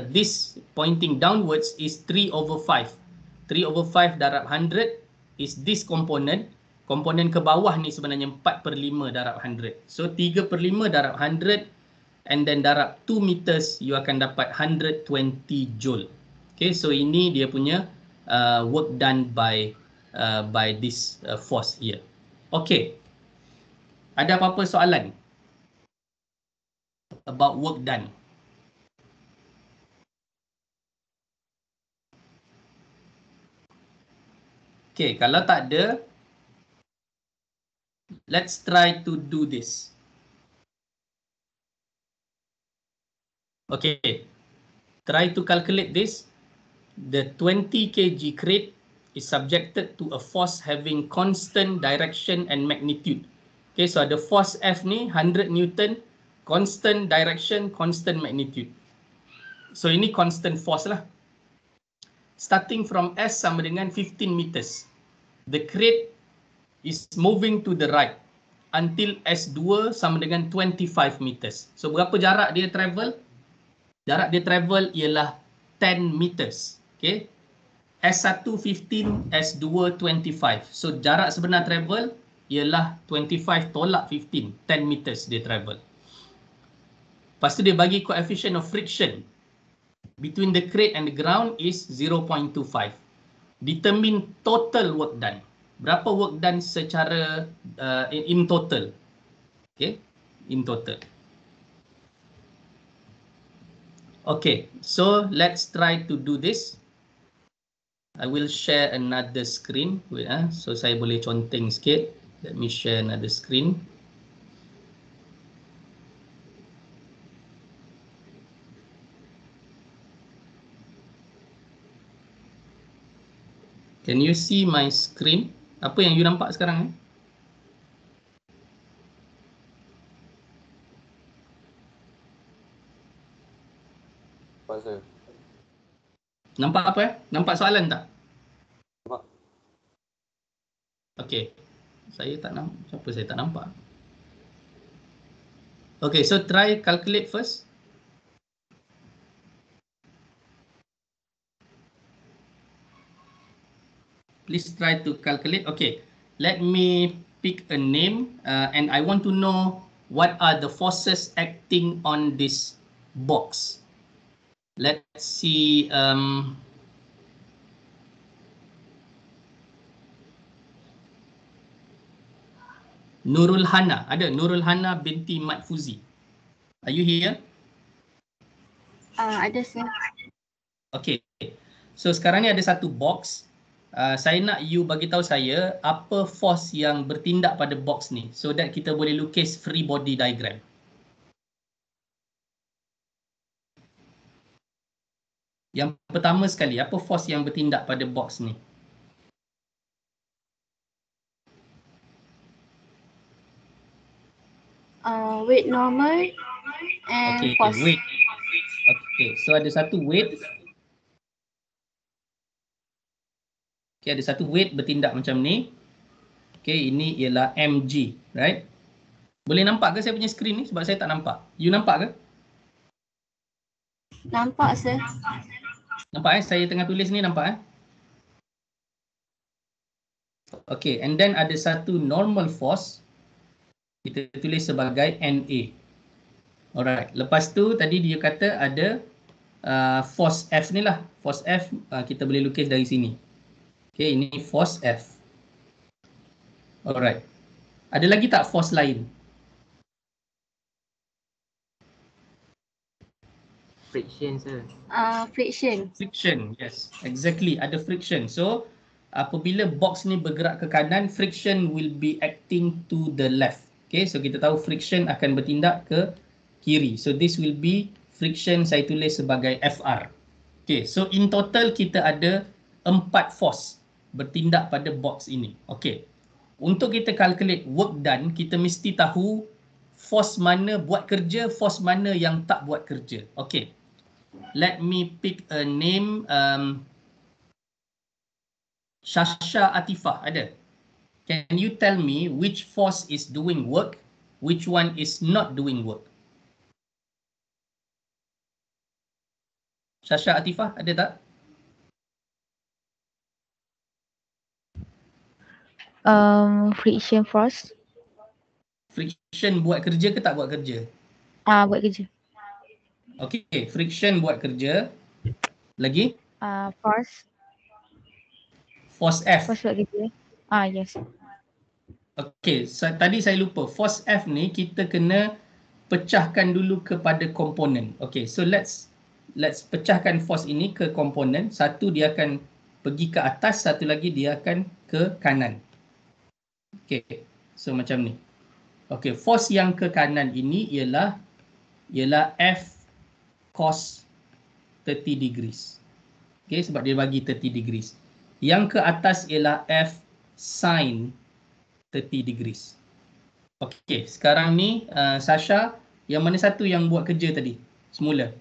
this pointing downwards is 3/5. 3/5 darab 100 is this component. Komponen ke bawah ni sebenarnya 4/5 darab 100. So 3/5 darab 100 and then darab 2 meters, you akan dapat 120 joule. Okay, so ini dia punya work done by this force here. Okay. Ada apa-apa soalan about work done? Okay, kalau tak ada, let's try to do this. Okay, try to calculate this. The 20 kg crate is subjected to a force having constant direction and magnitude. Okay, so ada force F ni 100 Newton, constant direction, constant magnitude. So ini constant force lah. Starting from S sama dengan 15 meters. The crate is moving to the right until S2 sama dengan 25 meters. So berapa jarak dia travel? Jarak dia travel ialah 10 meters. Okay. S1 15, S2 25. So jarak sebenar travel ialah 25 tolak 15, 10 meters dia travel. Lepas tu dia bagi coefficient of friction between the crate and the ground is 0.25. Determine total work done. Berapa work done secara in total? Okay, in total. Okay, so let's try to do this. I will share another screen. Wait, so saya boleh conteng sikit. Let me share another screen. Can you see my screen? Apa yang you nampak sekarang? Nampak, sir. Nampak apa? Nampak soalan tak? Nampak. Okay. Saya tak nampak. Siapa saya tak nampak? Okay, so try calculate first. Please try to calculate. Okay, let me pick a name and I want to know what are the forces acting on this box. Let's see. Nurul Hana. Ada Nurul Hana binti Mat Fuzi. Are you here? Ada sir. Okay. So sekarang ni ada satu box. Saya nak you bagi tahu saya apa force yang bertindak pada box ni so that kita boleh lukis free body diagram. Yang pertama sekali, apa force yang bertindak pada box ni? Weight normal and Okay, force. weight. Okay, so ada satu weight. Okay, ada satu weight bertindak macam ni. Okay, ini ialah mg, right? Boleh nampak ke saya punya screen ni? Sebab saya tak nampak. You nampak ke? Nampak sir. Nampak saya tengah tulis ni, nampak Okay, and then ada satu normal force. Kita tulis sebagai NA. Alright, lepas tu tadi dia kata ada force F ni lah. Force F kita boleh lukis dari sini. Okay, ini force F. Alright. Ada lagi tak force lain? Friction, sir. Friction. Friction, yes. Exactly, ada friction. So, apabila box ni bergerak ke kanan, friction will be acting to the left. Okay, so kita tahu friction akan bertindak ke kiri. So, this will be friction, saya tulis sebagai FR. Okay, so in total kita ada 4 force bertindak pada box ini. Okay, untuk kita calculate work done, kita mesti tahu force mana buat kerja, force mana yang tak buat kerja. Okay, let me pick a name. Shasha Atifah ada. Can you tell me which force is doing work, which one is not doing work? Shasha Atifah ada tak? Friction force. Friction buat kerja ke tak buat kerja? Buat kerja. Okay, friction buat kerja. Lagi? Force. Force F. Force buat kerja. Yes. Okay, tadi saya lupa. Force F ni kita kena pecahkan dulu kepada komponen. Okay, so let's pecahkan force ini ke komponen. Satu dia akan pergi ke atas, satu lagi dia akan ke kanan. Okay, so macam ni. Okay, force yang ke kanan ini ialah F cos 30 degrees. Okay, sebab dia bagi 30 degrees. Yang ke atas ialah F sin 30 degrees. Okay, sekarang ni Sasha, yang mana satu yang buat kerja tadi semula?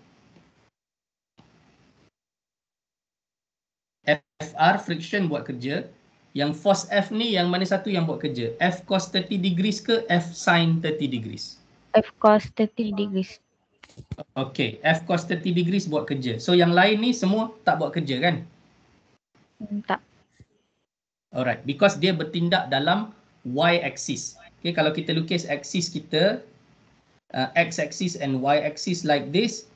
FR, friction buat kerja. Yang force F ni yang mana satu yang buat kerja? F cos 30 degrees ke F sin 30 degrees? F cos 30 degrees. Okay, F cos 30 degrees buat kerja. So yang lain ni semua tak buat kerja kan? Tak. Alright, because dia bertindak dalam Y axis. Okay, kalau kita lukis axis kita, X axis and Y axis like this,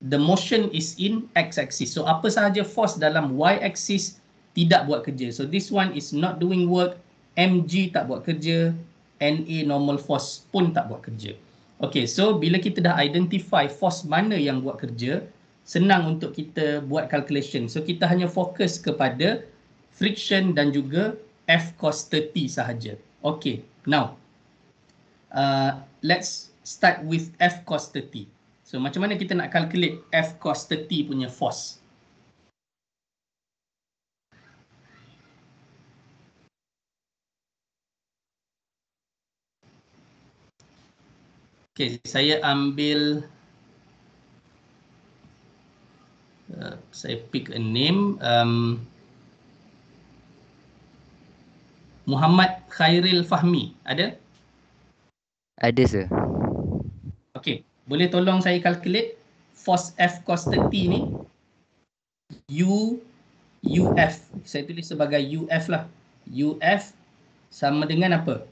the motion is in X axis. So apa sahaja force dalam Y axis tidak buat kerja. So this one is not doing work, mg tak buat kerja, NA normal force pun tak buat kerja. Okay, so bila kita dah identify force mana yang buat kerja, senang untuk kita buat calculation. So kita hanya fokus kepada friction dan juga F cos 30 sahaja. Okay, now let's start with F cos 30. So macam mana kita nak calculate F cos 30 punya force? Okay, saya ambil, saya pick a name. Muhammad Khairil Fahmi, ada? Ada, sir. Okay, boleh tolong saya calculate force F cos 30 ni? UF, saya tulis sebagai UF lah. UF sama dengan apa?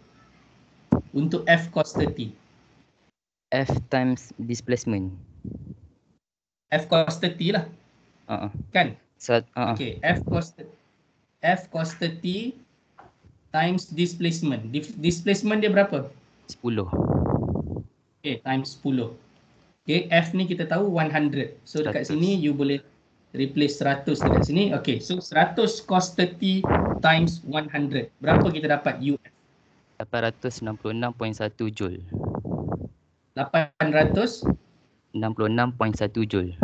Untuk F cos 30. F times displacement. F cos 30 lah. Kan? Okay, F cos 30 times displacement. Displacement dia berapa? 10. Okay, times 10. Okay, F ni kita tahu 100. So dekat 100. sini you boleh replace 100 dekat sini. Okay, so 100 cos 30 times 100. Berapa kita dapat UF? 866.1 joule. 866.1 joule.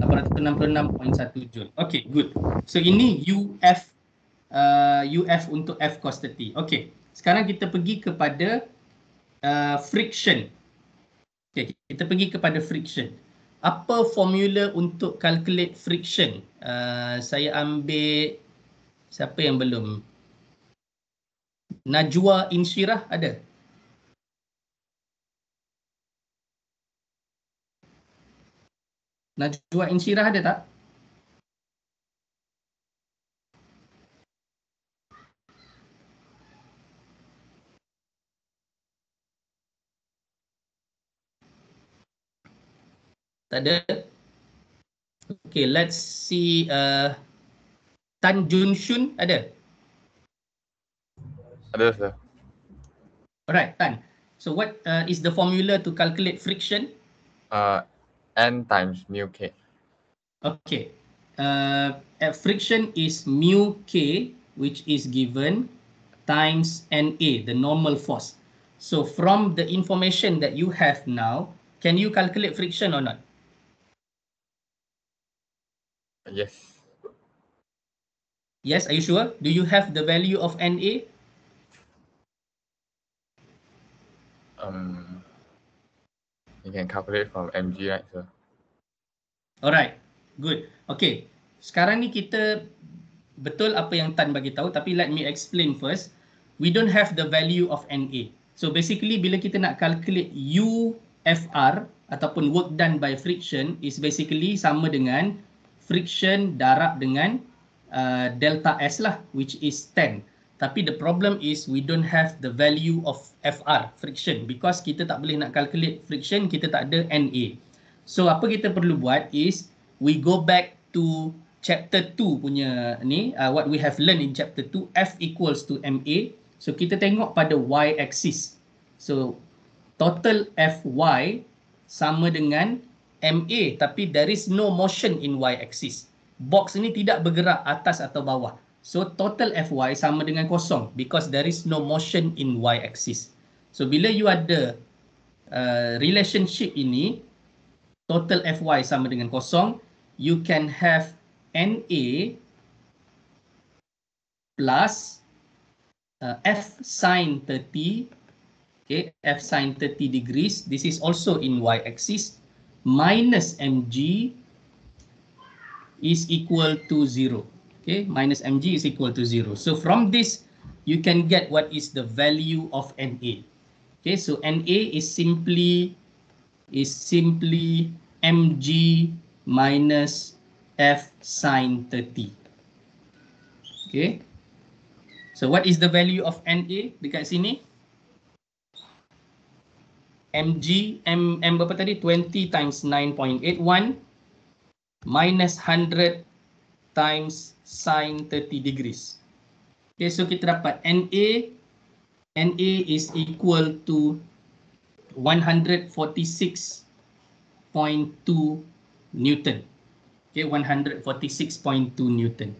866.1 joule. Okay, good. So ini UF untuk F cos 30. Okay, sekarang kita pergi kepada friction. Okay, kita pergi kepada friction. Apa formula untuk calculate friction? Saya ambil, siapa yang belum? Najwa Insyirah ada? Najwa Insyirah ada tak? Tak ada? Okay, let's see. Tan Jun Shun ada? Ada, sir. Alright, Tan. So what is the formula to calculate friction? N times mu K. Okay. Friction is mu K, which is given, times NA, the normal force. So from the information that you have now, can you calculate friction or not? Yes. Yes, are you sure? Do you have the value of NA? You can calculate from mg, right, sir? Alright, good. Okay, sekarang ni kita betul apa yang Tan bagi tahu, tapi let me explain first. We don't have the value of NA. So basically bila kita nak calculate UFR ataupun work done by friction is basically sama dengan friction darab dengan delta S lah, which is 10. Tapi the problem is we don't have the value of FR, friction, because kita tak boleh nak calculate friction, kita tak ada NA. So apa kita perlu buat is we go back to chapter 2 punya ni, what we have learned in chapter 2, F equals to MA. So kita tengok pada Y axis. So total Fy sama dengan MA, tapi there is no motion in Y axis. Box ini tidak bergerak atas atau bawah. So total Fy sama dengan kosong because there is no motion in Y axis. So bila you ada relationship ini, total Fy sama dengan kosong, you can have NA plus F sin 30, okay, F sin 30 degrees, this is also in Y axis, minus mg is equal to 0. Okay, minus mg is equal to 0. So from this, you can get what is the value of NA. Okay, so NA is simply mg minus F sin 30. Okay, so what is the value of NA dekat sini? Mg, M berapa tadi? 20 times 9.81 minus 100 times sin 30 degrees. Okay, so kita dapat NA is equal to 146.2 Newton. Okay, 146.2 Newton.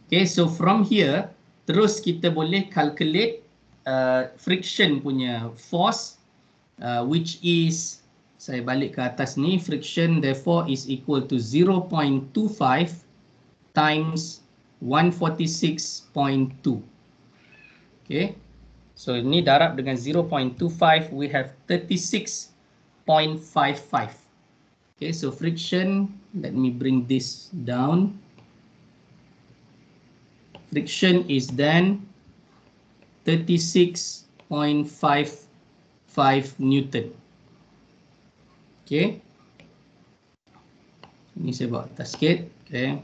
Okay, so from here, terus kita boleh calculate friction punya force, which is, saya balik ke atas ni, friction therefore is equal to 0.25 times 146.2. Okay, so ini darab dengan 0.25, we have 36.55. Okay, so friction, let me bring this down. Friction is then 36.55 Newton. Okay, ini saya bawa atas sikit. Okay.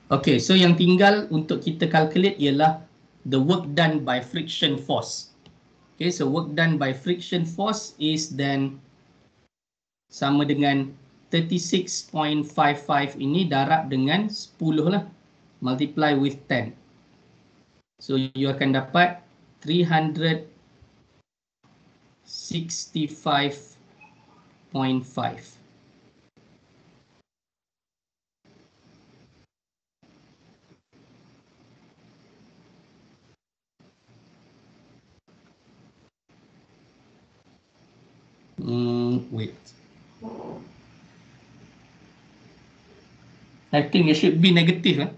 Okay, so yang tinggal untuk kita calculate ialah the work done by friction force. Okay, so work done by friction force is then sama dengan 36.55 ini darab dengan 10 lah, multiply with 10. So you akan dapat 365.5. Wait. I think it should be negative.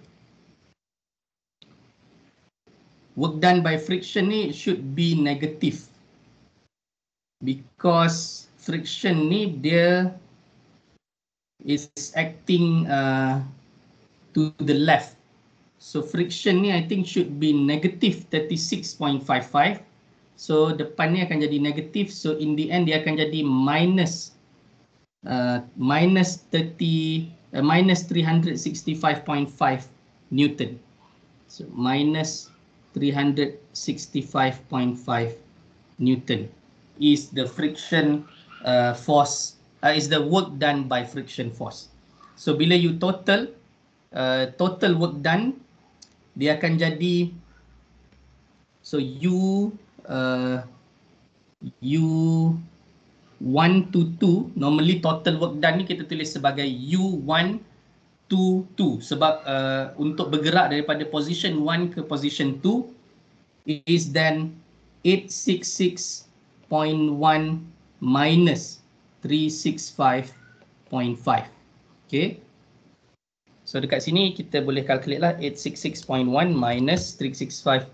Work done by friction ni should be negative. Because friction ni dia is acting to the left. So friction ni I think should be negative 36.55. So depan ni akan jadi negatif. So in the end dia akan jadi minus 365.5 Newton. So minus 365.5 Newton is the friction force, is the work done by friction force. So bila you total work done, dia akan jadi, so U1 to 2, normally total work done ni kita tulis sebagai U1 to 2 sebab untuk bergerak daripada position 1 ke position 2 is then 866.1 minus 365.5. Okay. So dekat sini kita boleh calculate lah 866.1 minus 365.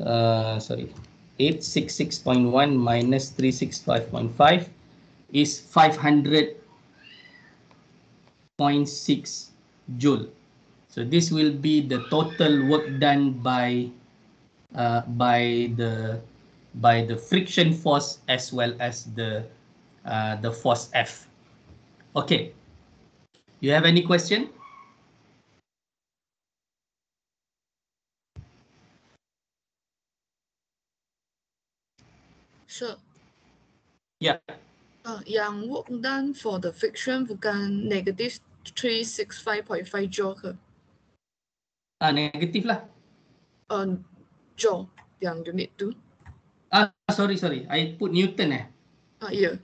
866.1 minus 365.5 is 500.6 joule. So this will be the total work done by the friction force as well as the force F. Okay. You have any question? Sure. Yeah. Yang work done for the friction bukan negative 365.5 joule ke? Negatif lah. Joule yang unit tu. Sorry. I put Newton Yeah.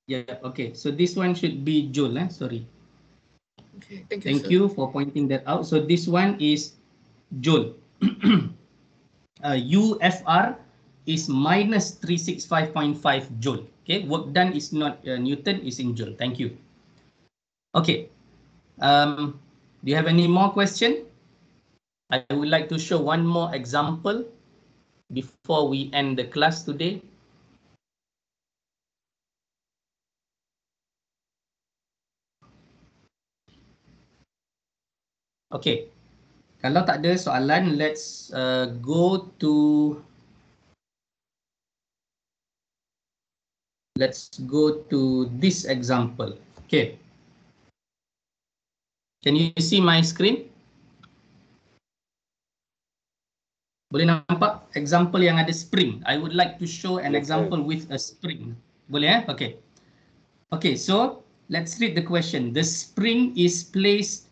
Yeah, okay. So this one should be joule sorry. Okay, thank you, Thank sir. you for pointing that out. So this one is joule. UFR is minus 365.5 joule. Okay, work done is not Newton, is in joule. Thank you. Okay. Do you have any more question? I would like to show one more example before we end the class today. Okay. Kalau tak ada soalan, let's go to this example. Okay. Can you see my screen? Boleh nampak example yang ada spring. I would like to show an example with a spring. Boleh Okay. Okay, so let's read the question. The spring is placed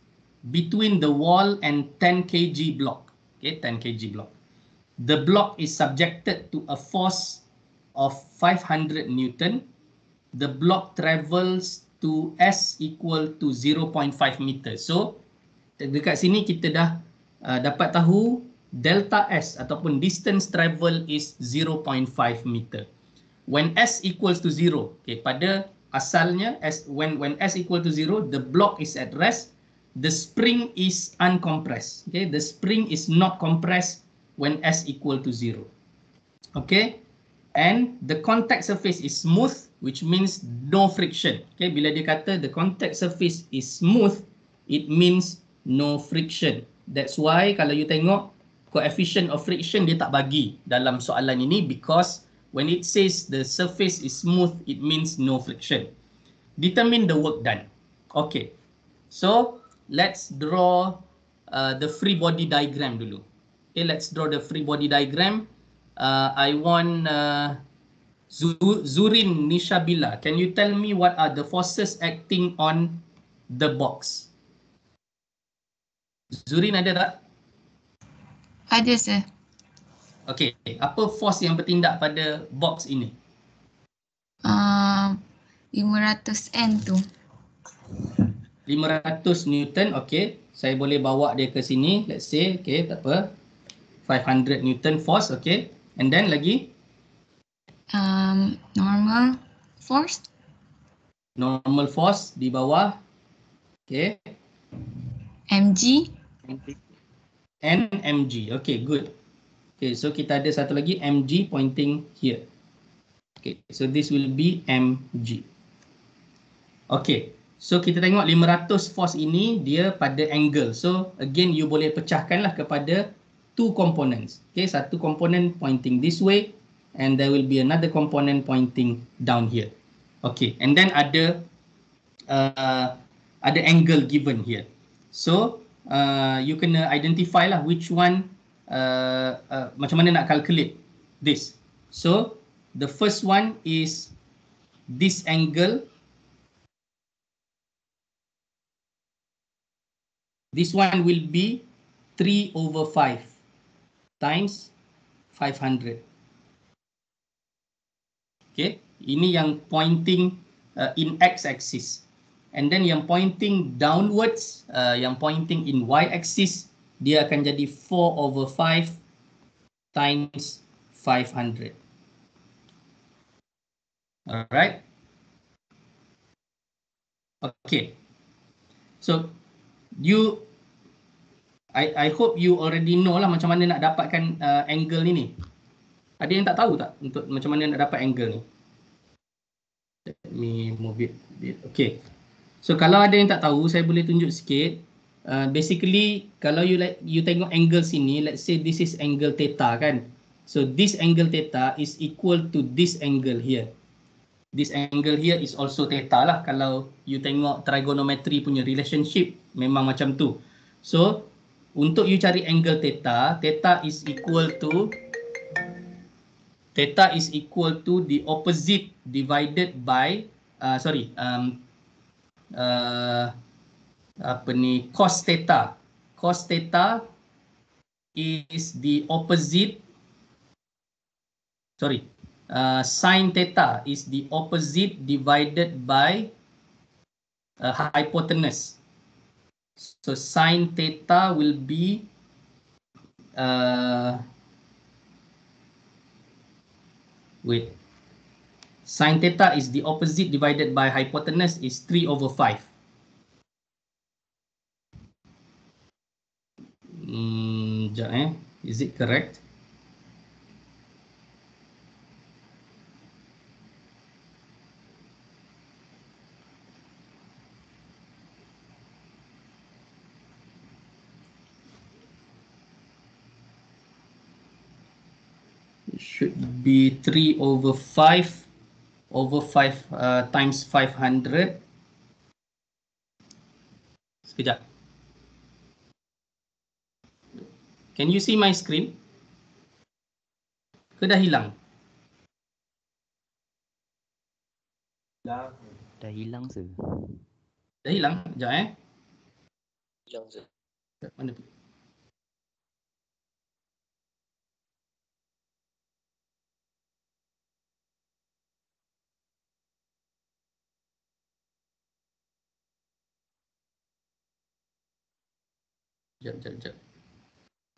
between the wall and 10 kg block. Okay, 10 kg block. The block is subjected to a force of 500 Newton. The block travels to S equal to 0.5 meter. So dekat sini kita dah dapat tahu delta S ataupun distance travel is 0.5 meter. When S equals to 0, okay, pada asalnya when S equal to 0, the block is at rest. The spring is uncompressed. Okay, the spring is not compressed when S equal to 0. Okay, and the contact surface is smooth, which means no friction. Okay, bila dia kata the contact surface is smooth, it means no friction. That's why kalau you tengok coefficient of friction dia tak bagi dalam soalan ini, because when it says the surface is smooth, it means no friction. Determine the work done. Okay, so let's draw the free body diagram dulu. Okay, let's draw the free body diagram. I want Zurin Nishabila. Can you tell me what are the forces acting on the box? Zurin ada tak? Ada, sir. Okay, apa force yang bertindak pada box ini? 500N tu. 500 Newton, okay. Saya boleh bawa dia ke sini, let's say, okay, tak apa. 500 Newton force, okay. And then lagi? Normal force. Normal force di bawah, okay. mg. And mg, okay, good. Okay, so kita ada satu lagi mg pointing here. Okay, so this will be mg. Okay, so kita tengok 500 force ini dia pada angle. So again you boleh pecahkanlah kepada two components. Okay, satu component pointing this way and there will be another component pointing down here. Okay, and then ada angle given here. So you kena identify lah which one macam mana nak calculate this. So the first one is this angle. This one will be 3/5 times 500. Okay, ini yang pointing in x-axis. And then yang pointing downwards, yang pointing in y-axis, dia akan jadi 4/5 times 500. Alright. Okay. So I hope you already know lah macam mana nak dapatkan angle ni. Ada yang tak tahu tak untuk macam mana nak dapat angle ni? Let me move it. Okay. So kalau ada yang tak tahu, saya boleh tunjuk sikit. Basically kalau you tengok angle sini, let's say this is angle theta kan. So this angle theta is equal to this angle here. This angle here is also theta lah. Kalau you tengok trigonometry punya relationship memang macam tu. So untuk you cari angle theta, theta is equal to the opposite divided by cos theta. Cos theta is the opposite, sin theta is the opposite divided by hypotenuse. So sin theta will be sin theta is the opposite divided by hypotenuse is 3/5. Is it correct? It should be 3/5 times 500. Sekejap. Can you see my screen? Ke dah hilang? Dah hilang sir. Dah hilang? Sekejap Hilang sir. Mana? Sekejap.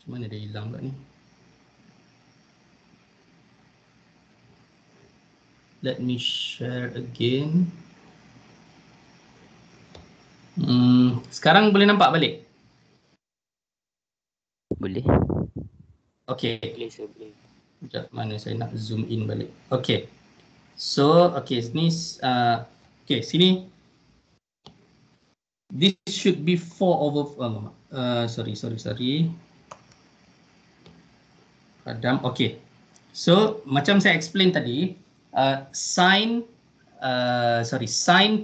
Macam mana dia hilang pula ni? Let me share again. Sekarang boleh nampak balik? Boleh. Okay. Boleh sir, boleh. Sekejap, mana saya nak zoom in balik. Okay. So, sini. Sini. This should be 4/, sorry. Padam. Okay. So, macam saya explain tadi, sin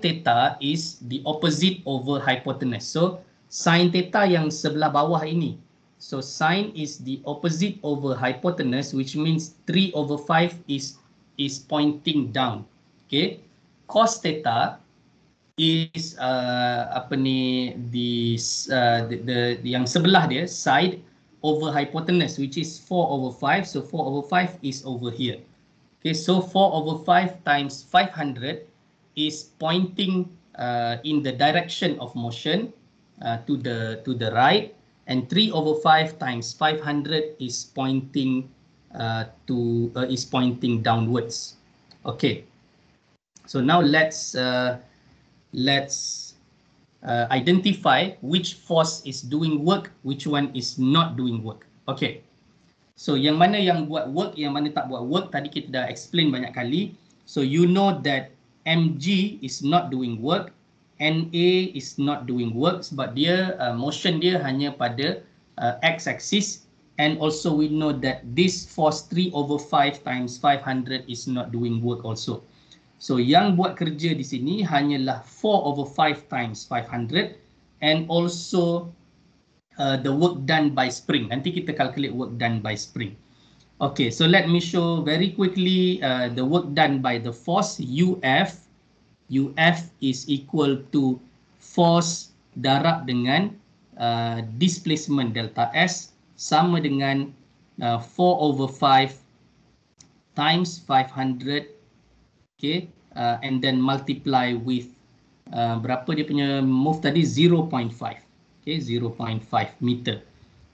theta is the opposite over hypotenuse. So, sin theta yang sebelah bawah ini. So, sin is the opposite over hypotenuse, which means 3/5 is pointing down. Okay. Cos theta is yang sebelah dia, side over hypotenuse, which is 4/5. So 4/5 is over here. Okay, so 4/5 times 500 is pointing in the direction of motion to the right, and 3/5 times 500 is pointing downwards. Okay. So now let's identify which force is doing work, which one is not doing work. Okay. So yang mana yang buat work, yang mana tak buat work, tadi kita dah explain banyak kali. So you know that mg is not doing work, na is not doing work sebab dia motion dia hanya pada x-axis, and also we know that this force 3/5 times 500 is not doing work also. So yang buat kerja di sini hanyalah 4/5 times 500, and also the work done by spring. Nanti kita calculate work done by spring. Okay, so let me show very quickly the work done by the force UF. UF is equal to force darab dengan displacement delta S sama dengan 4/5 times 500. Okay, and then multiply with berapa dia punya move tadi, 0.5. Okay, 0.5 meter.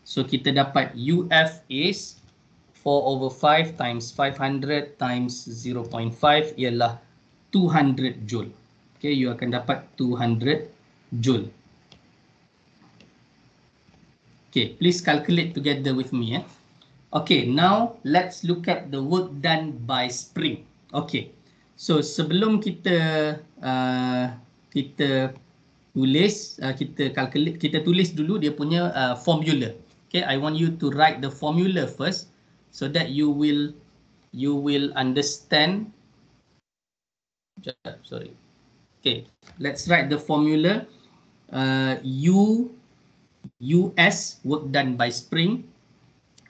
So kita dapat UF is 4/5 times 500 times 0.5 ialah 200 joule. Okay, you akan dapat 200 joule. Okay, please calculate together with me. Okay, now let's look at the work done by spring. Okay, so sebelum kita kita tulis dulu dia punya formula. Okay, I want you to write the formula first so that you will understand. Sorry. Okay, let's write the formula. US work done by spring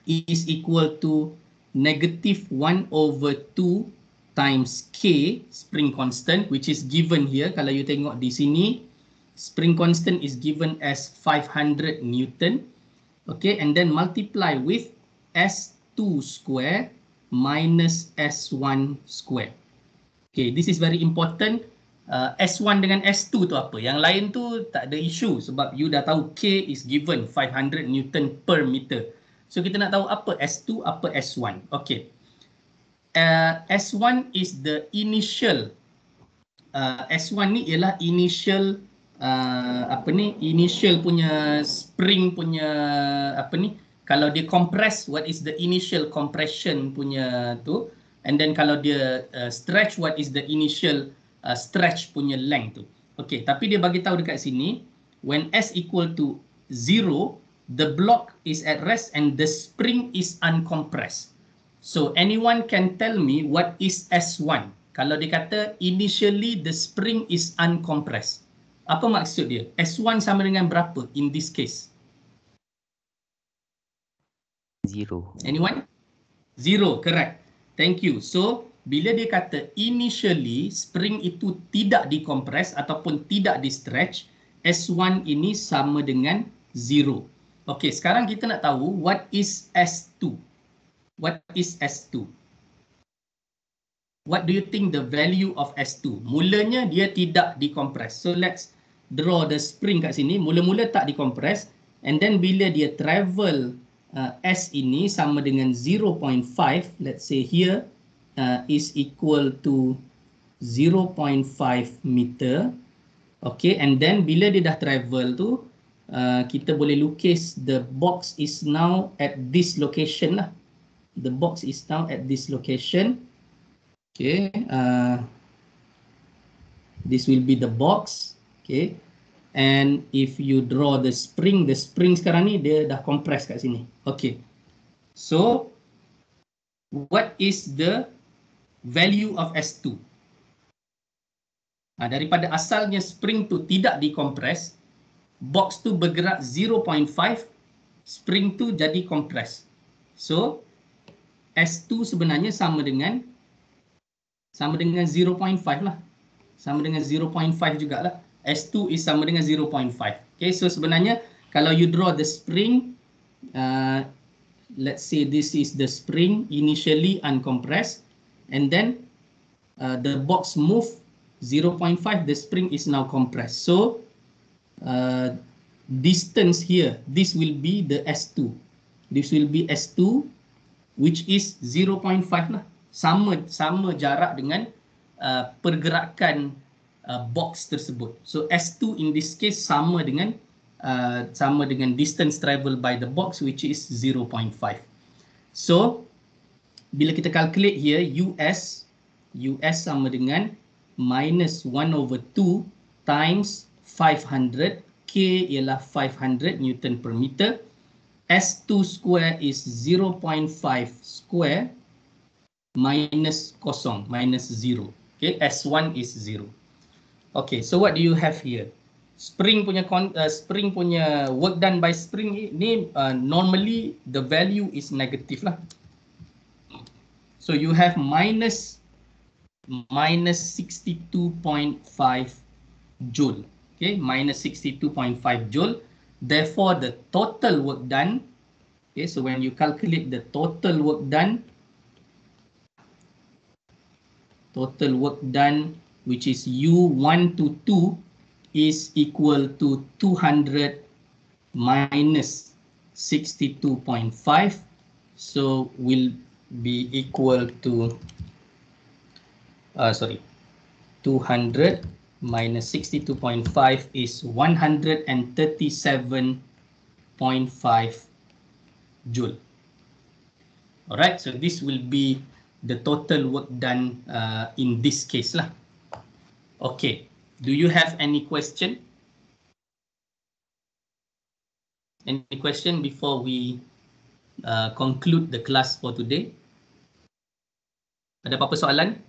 is equal to -1/2 times K spring constant, which is given here. Kalau you tengok di sini, spring constant is given as 500 Newton. Okay, and then multiply with S2 square minus S1 square. Okay, this is very important. S1 dengan S2 tu apa? Yang lain tu tak ada isu sebab you dah tahu K is given 500 Newton per meter. So kita nak tahu apa S2, apa S1. Okay. S1 is the initial. S1 ni ialah initial initial punya spring punya kalau dia compress, what is the initial compression punya tu, and then kalau dia stretch, what is the initial stretch punya length tu. Okay, tapi dia bagi tahu dekat sini, when S equal to 0, the block is at rest and the spring is uncompressed. So anyone can tell me what is S1? Kalau dia kata initially the spring is uncompressed, apa maksud dia? S1 sama dengan berapa in this case? 0. Anyone? 0, correct. Thank you. So bila dia kata initially spring itu tidak dikompres ataupun tidak di stretch, S1 ini sama dengan 0. Okey, sekarang kita nak tahu what is S2. What is S2? What do you think the value of S2? Mulanya dia tidak dikompres. So let's draw the spring kat sini. Mula-mula tak dikompres, and then bila dia travel S ini sama dengan 0.5, let's say here is equal to 0.5 meter. Okay, and then bila dia dah travel tu, kita boleh lukis the box is now at this location lah. The box is now at this location. Okay, this will be the box. Okay, and if you draw the spring sekarang ni dia dah compress kat sini. Okay, so what is the value of S2? Daripada asalnya spring tu tidak dikompres, box tu bergerak 0.5, spring tu jadi compress. So S2 sebenarnya sama dengan 0.5 lah. Sama dengan 0.5 jugalah. S2 is sama dengan 0.5. Okay, so sebenarnya kalau you draw the spring, let's say this is the spring initially uncompressed, and then the box move 0.5, the spring is now compressed. So distance here, this will be the S2. This will be S2, which is 0.5 lah. Sama jarak dengan pergerakan box tersebut. So S2 in this case sama dengan distance travel by the box, which is 0.5. So bila kita calculate here, US sama dengan -1/2 times 500, K ialah 500 Newton per meter, S2 square is 0.5 square minus 0. Okay, S1 is 0. Okay, so what do you have here? Spring punya work done by spring ni normally the value is negative lah. So you have minus 62.5 joule. Okay, minus 62.5 joule. Therefore, the total work done. Okay, so when you calculate the total work done, which is U1 to 2, is equal to 200 minus 62.5. So will be equal to 200 minus 62.5 is 137.5 joule. Alright, so this will be the total work done in this case lah. Okay, do you have any question? Any question before we conclude the class for today? Ada apa-apa soalan?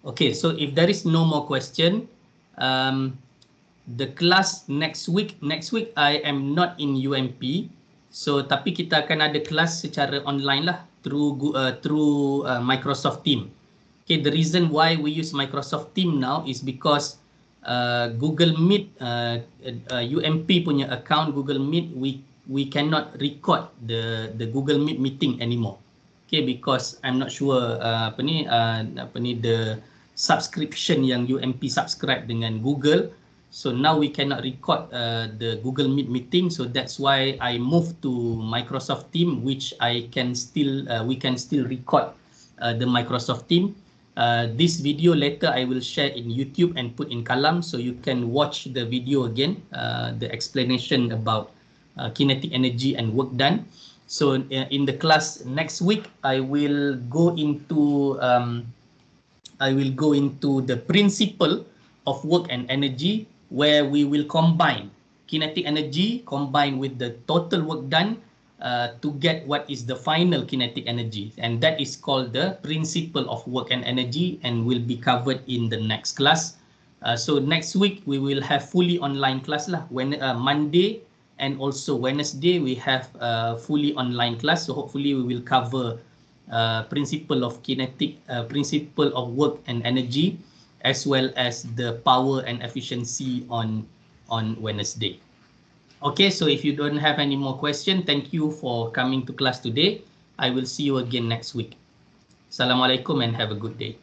Okay, so if there is no more question, the class next week I am not in UMP, so tapi kita akan ada kelas secara online lah through Microsoft Teams. Okay, the reason why we use Microsoft Teams now is because Google Meet, UMP punya account Google Meet, we cannot record the Google Meet meeting anymore. Okay, because I'm not sure the subscription yang UMP subscribe dengan Google, so now we cannot record the Google Meet meeting, so that's why I moved to Microsoft Teams, which we can still record the Microsoft Teams. This video later I will share in YouTube and put in Kalam, so you can watch the video again, the explanation about kinetic energy and work done. So in the class next week, I will go into the principle of work and energy, where we will combine kinetic energy combined with the total work done to get what is the final kinetic energy, and that is called the principle of work and energy, and will be covered in the next class. So next week we will have fully online class lah. When Monday and also Wednesday we have fully online class, so hopefully we will cover principle of kinetic, principle of work and energy, as well as the power and efficiency on Wednesday. Okay, so if you don't have any more question, thank you for coming to class today. I will see you again next week. Assalamualaikum and have a good day.